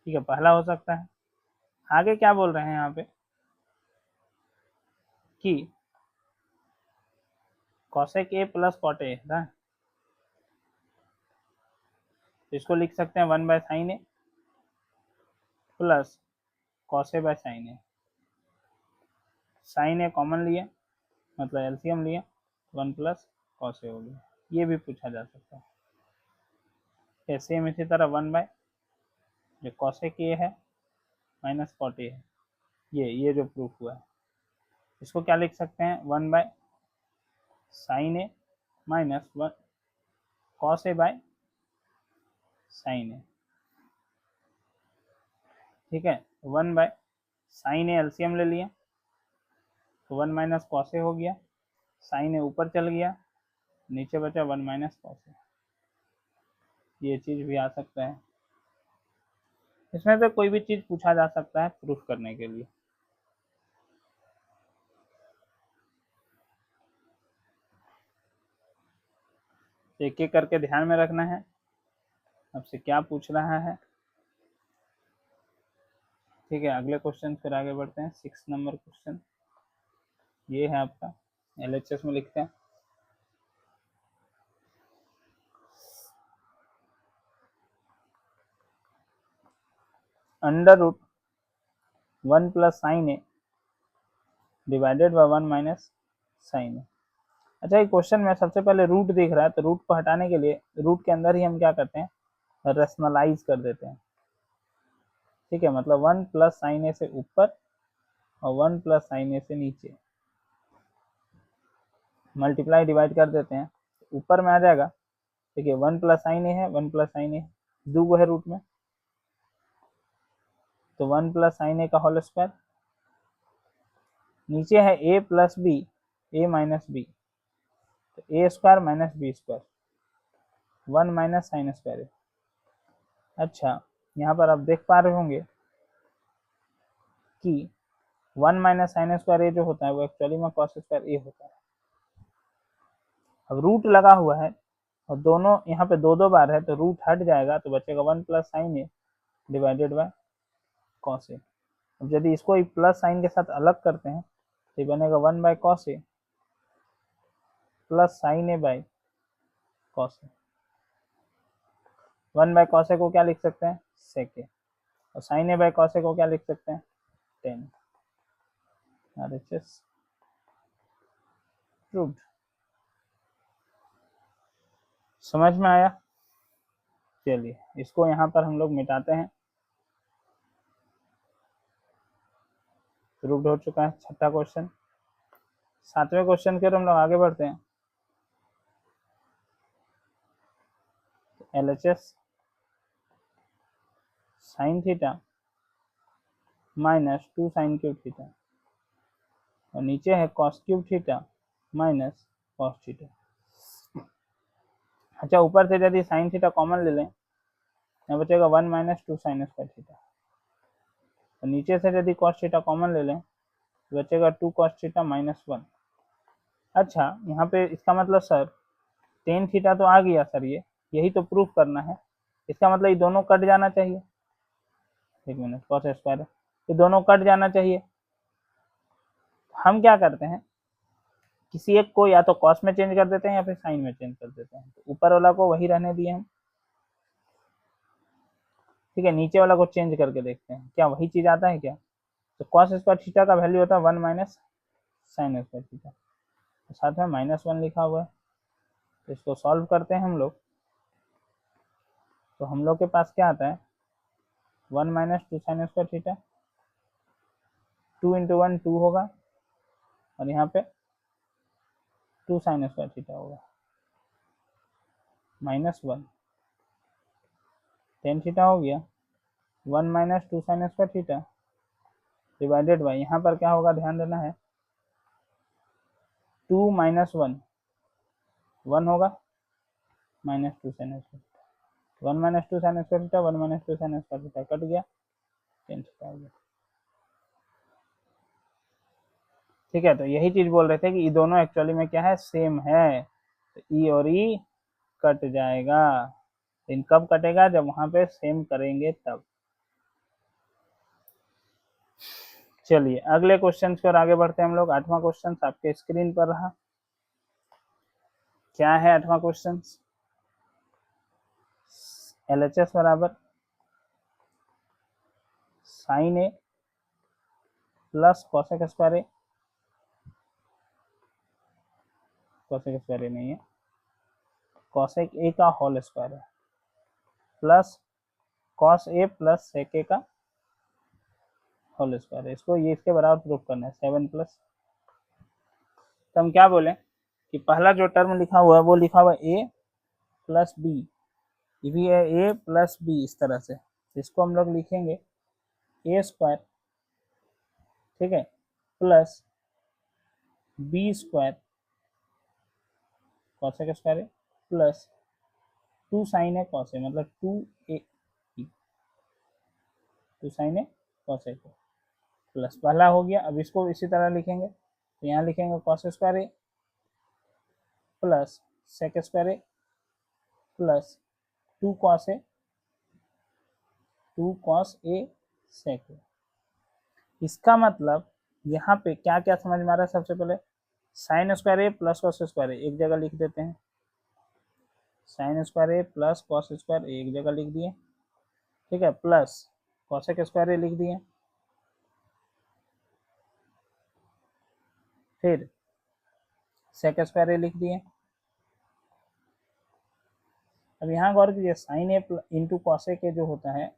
ठीक है, पहला हो सकता है। आगे क्या बोल रहे हैं यहाँ पे कि cosec A plus cot A है, तो इसको लिख सकते हैं 1 bye sine A plus cos A by sine A. Sine A common लिए मतलब एलसीएम लिए, 1 प्लस cos A हो गया। ये भी पूछा जा सकता है। सेम इसी तरह 1 बाय जो cosec A है माइनस cot A है, ये जो प्रूफ हुआ है, इसको क्या लिख सकते हैं 1 bye sine A minus 1 cos A by sine A. ठीक है, 1 बाय साइन ए एलसीएम ले लिया तो 1 माइनस cos A हो गया, साइन ए ऊपर चल गया, नीचे बचा 1 माइनस cos A। ये चीज भी आ सकता है। इसमें से कोई भी चीज पूछा जा सकता है प्रूफ करने के लिए। एक एक करके ध्यान में रखना है आपसे क्या पूछ रहा है। ठीक है, अगले क्वेश्चन फिर आगे बढ़ते हैं। 6 नंबर क्वेश्चन ये है आपका, LHS में लिखते हैं under root 1 plus sine A divided by 1 minus sine A. अच्छा, ये क्वेश्चन में सबसे पहले रूट दिख रहा है, तो रूट को हटाने के लिए रूट के अंदर ही हम क्या करते हैं, रेशनलाइज कर देते हैं। ठीक है, मतलब 1 प्लस साइन ए से ऊपर और 1 प्लस साइन ए से नीचे मल्टीप्लाई डिवाइड कर देते हैं, ऊपर में आ जाएगा। देखिए 1 प्लस साइन ए है, 1 प्लस साइन ए दो गो है रूट में, तो 1 प्लस साइन ए का होल स्क्वायर, नीचे है a plus B, A minus B, तो A square minus B square, 1 minus sine square है। अच्छा, यहाँ पर आप देख पा रहे होंगे कि 1 माइनस साइन स्क्वायर ए जो होता है वो एक्चुअली में कॉस स्क्वायर ए होता है। अब रूट लगा हुआ है और दोनों यहाँ पे दो दो बार है, तो रूट हट जाएगा तो बचेगा 1 plus sine A divided by cos A. अब यदि इसको प्लस साइन के साथ अलग करते हैं तो ये बनेगा 1 by cos A plus sine A by cos A. 1 by cos A को क्या लिख सकते हैं, सेक ए, और sine A by cos A को क्या लिख सकते हैं, टेन। RHS proved. समझ में आया? चलिए इसको यहाँ पर हम लोग मिटाते हैं। प्रूव्ड हो चुका है छठा क्वेश्चन। सातवें क्वेश्चन की ओर हम लोग आगे बढ़ते हैं। LHS sign theta minus 2 sine cube theta और नीचे है cos cube theta minus cos theta. अच्छा, ऊपर से यदि साइन थीटा कॉमन ले लें, यहाँ बचेगा 1 माइनस 2 साइन स्क्वायर थीटा, और नीचे से यदि कॉस थीटा कॉमन ले लें तो बचेगा 2 कॉस थीटा माइनस 1। अच्छा, यहाँ पे इसका मतलब सर टेन थीटा तो आ गया सर, ये यही तो प्रूफ करना है, इसका मतलब ये दोनों कट जाना चाहिए। एक मिनट, कॉस स्क्वायर है, ये दोनों कट जाना चाहिए। हम क्या करते हैं, किसी एक को या तो कॉस में चेंज कर देते हैं या फिर साइन में चेंज कर देते हैं। तो ऊपर वाला को वही रहने दिए हम, ठीक है, नीचे वाला को चेंज करके देखते हैं क्या वही चीज आता है क्या। तो कॉस स्क्वायर थीटा का वैल्यू होता है 1 माइनस साइन स्क्वायर थीटा, तो साथ में -1 लिखा हुआ है। तो इसको सॉल्व करते हैं हम लोग, तो हम लोग के पास क्या आता है 1 minus 2 sign square theta, 2 into 1 2 होगा और यहाँ पे 2 साइन स्क्वायर थीटा होगा, -1 टेन थीटा हो गया, 1 minus 2 sign square theta divided by, यहाँ पर क्या होगा ध्यान देना है, 2 माइनस 1 1 होगा, -2 sine square, 1 minus 2 sign square theta 1 minus 2 sign square theta cut गया, टेन थीटा हो गया। ठीक है, तो यही चीज बोल रहे थे कि ये दोनों एक्चुअली में क्या है, सेम है, तो ई और ई कट जाएगा। इन कब कटेगा, जब वहां पे सेम करेंगे तब। चलिए अगले क्वेश्चन की ओर आगे बढ़ते हैं हम लोग। 8वां क्वेश्चन आपके स्क्रीन पर रहा। क्या है 8वां क्वेश्चन, LHS बराबर sign A plus cosec square A, cosec square ए नहीं है, कॉसेक ए का होल स्क्वायर है, plus cos A plus sec ए का होल स्क्वायर है। इसको ये इसके बराबर प्रूफ करना है 7 प्लस, तो हम क्या बोले कि पहला जो टर्म लिखा हुआ है वो लिखा हुआ है ए प्लस बी, ये भी है ए प्लस बी, इस तरह से इसको हम लोग लिखेंगे ए स्क्वायर, ठीक है, plus B square cosec square है प्लस 2 साइन है कॉस है, मतलब 2a 2 साइन है कॉसेक है, प्लस पहला हो गया। अब इसको इसी तरह लिखेंगे, तो यहाँ लिखेंगे cos square A plus sec square A plus 2 cos A 2 cos A सेक ए। इसका मतलब यहाँ पे क्या क्या समझ में आ रहा है, सबसे पहले sign square A plus cos square ए एक जगह लिख देते हैं, sign square A plus cos square ए एक जगह लिख दिए, ठीक है, प्लस कॉसेक स्क्वायर ए लिख दिए, फिर सेक स्क्वायर ए लिख दिए। अब यहाँ गौर कीजिए, sine A into cosec A जो होता है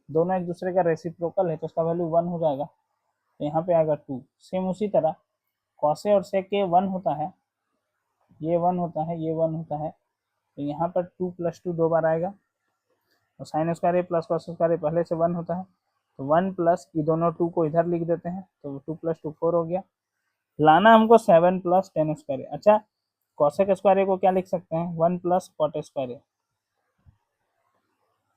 दोनों एक दूसरे का रेसिप्रोकल है, तो उसका वैल्यू 1 हो जाएगा, तो यहाँ पे आएगा 2। सेम उसी तरह कॉसे और सेक ए 1 होता है, ये 1 होता है, ये 1 होता है, तो यहाँ पर 2 प्लस 2 दो बार आएगा, और sine square A plus cos square A पहले से 1 होता है, तो 1 प्लस ये दोनों 2 को इधर लिख देते हैं, तो 2 प्लस 2 4 हो गया। लाना हमको 7 प्लस टेन स्क्वायर ए। अच्छा, कॉसेक स्क्वायर ए को क्या लिख सकते हैं, 1 प्लस कॉट स्क्वायर ए,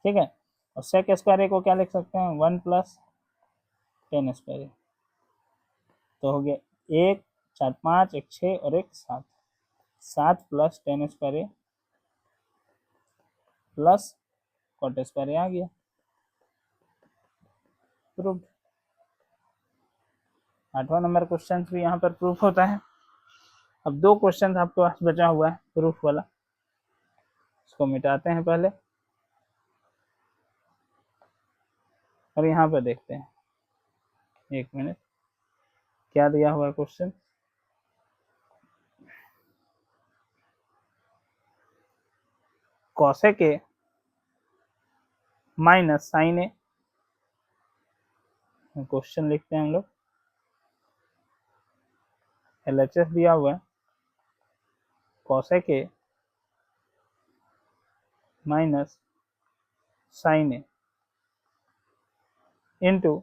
ठीक है, और सेक स्क्वायर ए को क्या लिख सकते हैं, 1 प्लस टेन स्क्वायर ए। तो हो गया 1 4 5 1 6 और 1 7, 7 plus ten square A plus cot square ए आ गया, प्रूफ। 8वां नंबर क्वेश्चन भी यहाँ पर प्रूफ होता है। अब 2 क्वेश्चन आपके पास बचा हुआ है प्रूफ वाला, इसको मिटाते हैं पहले और यहाँ पर देखते हैं, एक मिनट, क्या दिया हुआ है question, cosec A minus sine A, question लिखते हैं हम लोग, LHS दिया हुआ है cosec A minus sine A into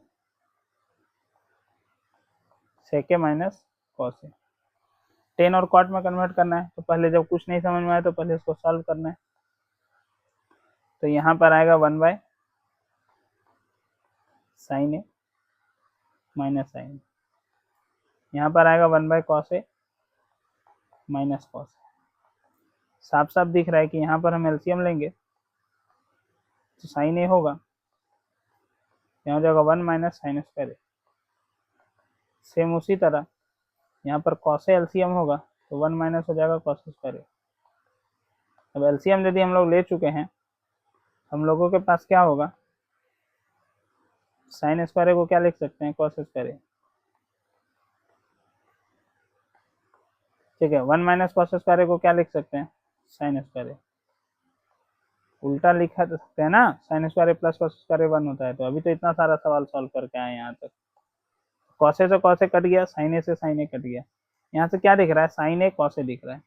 sec A minus cos A. Tan और कॉट में कन्वर्ट करना है, तो पहले जब कुछ नहीं समझ में आया तो पहले इसको सॉल्व करना है, तो यहाँ पर आएगा 1 bye sine A minus sine, यहाँ पर आएगा 1 by cos A minus cos A. साफ साफ दिख रहा है कि यहाँ पर हम एलसीएम लेंगे तो साइन ए होगा, यहाँ हो जाएगा 1 माइनस साइन स्क्वायर ए। सेम उसी तरह यहाँ पर कॉस ए एलसीएम होगा तो 1 माइनस हो जाएगा कॉस स्क्वायर ए। अब एलसीएम यदि हम लोग ले चुके हैं, हम लोगों के पास क्या होगा, साइन स्क्वायर ए को क्या लिख सकते हैं, कॉस स्क्वायर ए। ठीक है, 1 माइनस कॉस स्क्वायर ए को क्या लिख सकते हैं, साइन स्क्वायर ए। उल्टा लिखा तो सकते हैं ना, sign square A plus cos square ए 1 होता है। तो अभी तो इतना सारा सवाल सॉल्व करके आए यहाँ तक। कॉस ए से कॉस ए कट गया, साइन ए से साइन ए कट गया। यहाँ से क्या दिख रहा है, साइन ए कॉस ए दिख रहा है।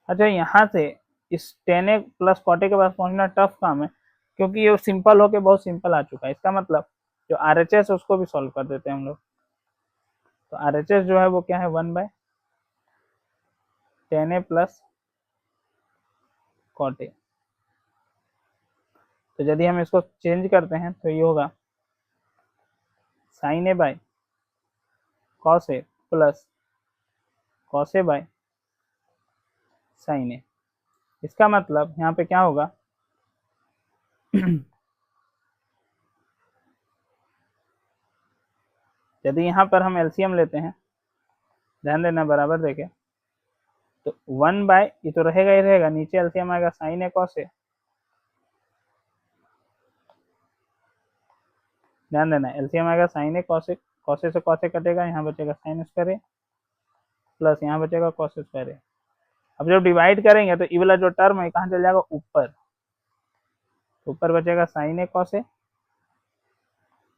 अच्छा, यहाँ से इस tan A plus cot A के पास पहुंचना टफ काम है, क्योंकि ये सिंपल होके बहुत सिंपल आ चुका है। इसका मतलब जो RHS है उसको भी सॉल्व कर देते हैं हम लोग। तो RHS जो है वो क्या है, 1/10a प्लस कॉट ए। तो यदि हम इसको चेंज करते हैं तो ये होगा sine A by cos A plus cos A by sine A. इसका मतलब यहाँ पे क्या होगा यदि यहाँ पर हम एलसीएम लेते हैं, ध्यान देना बराबर देखे, तो 1 बाय, ये तो रहेगा ही रहेगा, नीचे एलसीएम आएगा साइन ए कॉस ए। ध्यान देना, एलसीएम आएगा sign A cos A, cos A से कॉस ए कटेगा, यहाँ बचेगा साइन स्क्वायर ए प्लस यहाँ बचेगा कॉस स्क्वायर ए। अब जब डिवाइड करेंगे तो ये वाला जो टर्म है कहाँ चल जाएगा, ऊपर। ऊपर बचेगा साइन ए कॉस ए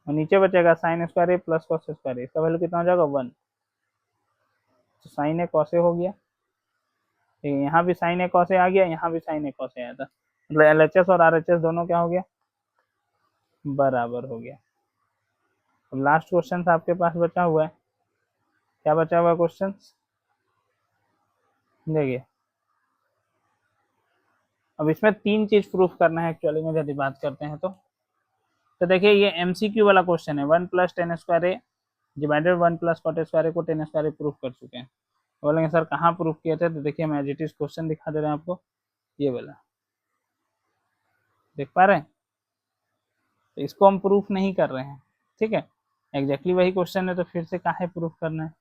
और नीचे बचेगा sign square A plus cos square ए। इसका वैल्यू कितना हो जाएगा, 1। तो साइन ए कॉस ए हो गया, यहाँ भी साइन ए कॉस ए आ गया, यहाँ भी साइन ए कॉस ए आया था। मतलब LHS और RHS दोनों क्या हो गया, बराबर हो गया। अब लास्ट क्वेश्चन आपके पास बचा हुआ है, क्या बचा हुआ है क्वेश्चन, देखिए। अब इसमें 3 चीज प्रूफ करना है एक्चुअली में, यदि बात करते हैं तो देखिए ये MCQ वाला क्वेश्चन है। 1 + tan square A divided 1 + cot square ए को tan स्क्वायर ए प्रूफ कर चुके हैं। बोलेंगे सर कहाँ प्रूफ किए थे, तो देखिए हम एज इट इज क्वेश्चन दिखा दे रहे हैं आपको, ये वाला देख पा रहे हैं। तो इसको हम प्रूफ नहीं कर रहे हैं, ठीक है, एग्जैक्टली वही क्वेश्चन है, तो फिर से काहे प्रूफ करना है।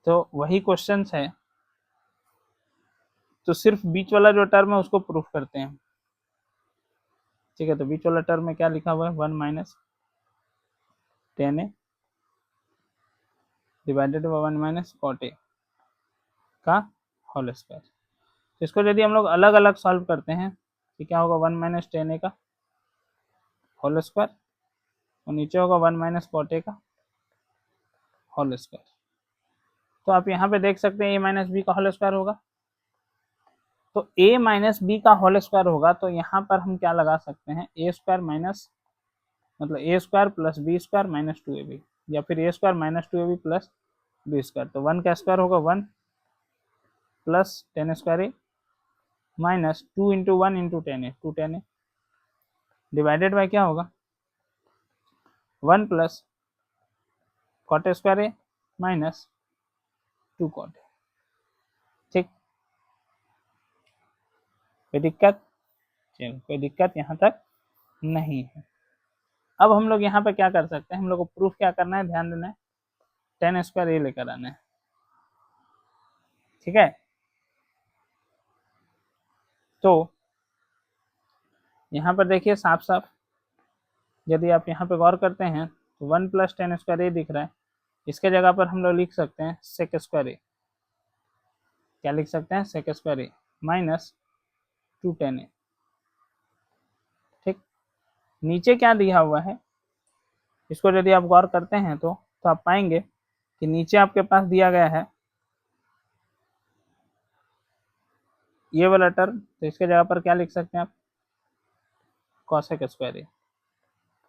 तो वही क्वेश्चन है, तो सिर्फ बीच वाला जो टर्म है उसको प्रूफ करते हैं, ठीक है। तो बीच वाला टर्म में क्या लिखा हुआ है, 1 - tan a divided by 1 - cot a का होल स्क्वायर। तो इसको यदि हम लोग अलग अलग सॉल्व करते हैं तो क्या होगा, 1 - tan a का होल स्क्वायर और नीचे होगा 1 - cot a का होल स्क्वायर। तो आप यहाँ पे देख सकते हैं a - b का होल स्क्वायर होगा। तो a - b का होल स्क्वायर होगा, तो यहाँ पर हम क्या लगा सकते हैं, a स्क्वायर माइनस, मतलब a square plus b square minus 2ab, या फिर a square minus 2ab plus b square. तो 1 का स्क्वायर होगा 1 plus tan square a minus 2 × 1 × tan a, 2 tan a divided bye क्या होगा, 1 plus cot square a minus 2 cot a। ठीक, कोई दिक्कत, चलो कोई दिक्कत यहाँ तक नहीं है। अब हम लोग यहाँ पे क्या कर सकते हैं, हम लोग को प्रूफ क्या करना है, ध्यान देना है, tan स्क्वायर ए लेकर आना है, ठीक है। तो यहाँ पर देखिए साफ साफ, यदि आप यहाँ पे गौर करते हैं तो 1 + tan स्क्वायर ए दिख रहा है। इसके जगह पर हम लोग लिख सकते हैं sec स्क्वायर ए, क्या लिख सकते हैं, sec square A minus 2 tan a। ठीक, नीचे क्या दिया हुआ है, इसको यदि आप गौर करते हैं तो आप पाएंगे कि नीचे आपके पास दिया गया है ये वाला टर्म, तो इसके जगह पर क्या लिख सकते हैं आप, cosec square A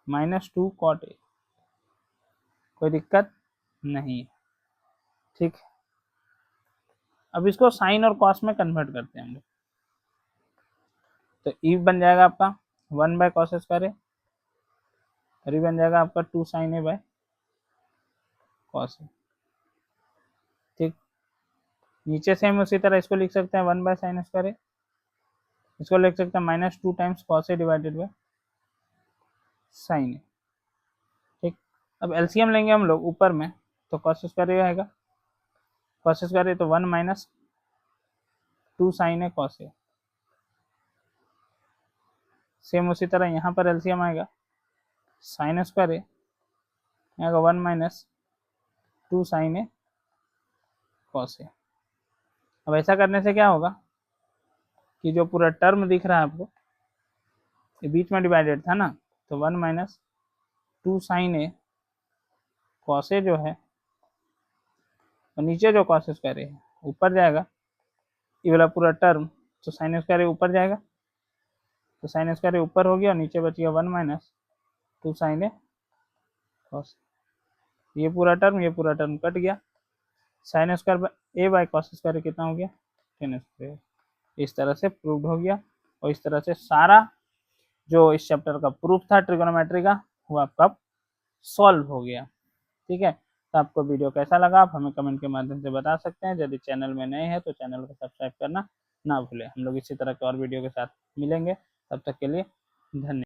minus 2 cot a। कोई दिक्कत नहीं है, ठीक। अब इसको साइन और कॉस में कन्वर्ट करते हैं हम लोग, तो ई बन जाएगा आपका 1/cos स्क्वायर ए और ये बन जाएगा आपका 2 sin a / cos a। ठीक, नीचे से हम उसी तरह इसको लिख सकते हैं 1/sin स्क्वायर ए, इसको लिख सकते हैं -2 times cos a divided bye sin a। ठीक, अब एलसीएम लेंगे हम लोग ऊपर में, तो cos स्क्वायर ए आएगा, cos स्क्वायर ए तो 1 - 2 sin a cos a। Same उसी तरह यहाँ पर एलसीएम आएगा, साइन स्क्वायर ए आएगा 1 minus 2 sign A cos A. अब ऐसा करने से क्या होगा कि जो पूरा टर्म दिख रहा है आपको ये बीच में डिवाइडेड था ना, तो 1 minus 2 sign A cos A जो है और नीचे जो कॉस स्क्वायर ए है ऊपर जाएगा, ये वाला पूरा टर्म, तो साइन स्क्वायर ए ऊपर जाएगा, तो साइन स्क्वायर ए ऊपर हो गया और नीचे बच गया 1 माइनस 2 साइन ए कॉस। ये पूरा टर्म कट गया, sign square A by cos square कितना हो गया 10 स्क्वायर। इस तरह से प्रूव्ड हो गया और इस तरह से सारा जो इस चैप्टर का प्रूफ था ट्रिगोनोमेट्री का वो आपका सॉल्व हो गया। ठीक है, तो आपको वीडियो कैसा लगा आप हमें कमेंट के माध्यम से बता सकते हैं। यदि चैनल में नए हैं तो चैनल को सब्सक्राइब करना ना भूलें। हम लोग इसी तरह के और वीडियो के साथ मिलेंगे, तब तक के लिए धन्यवाद।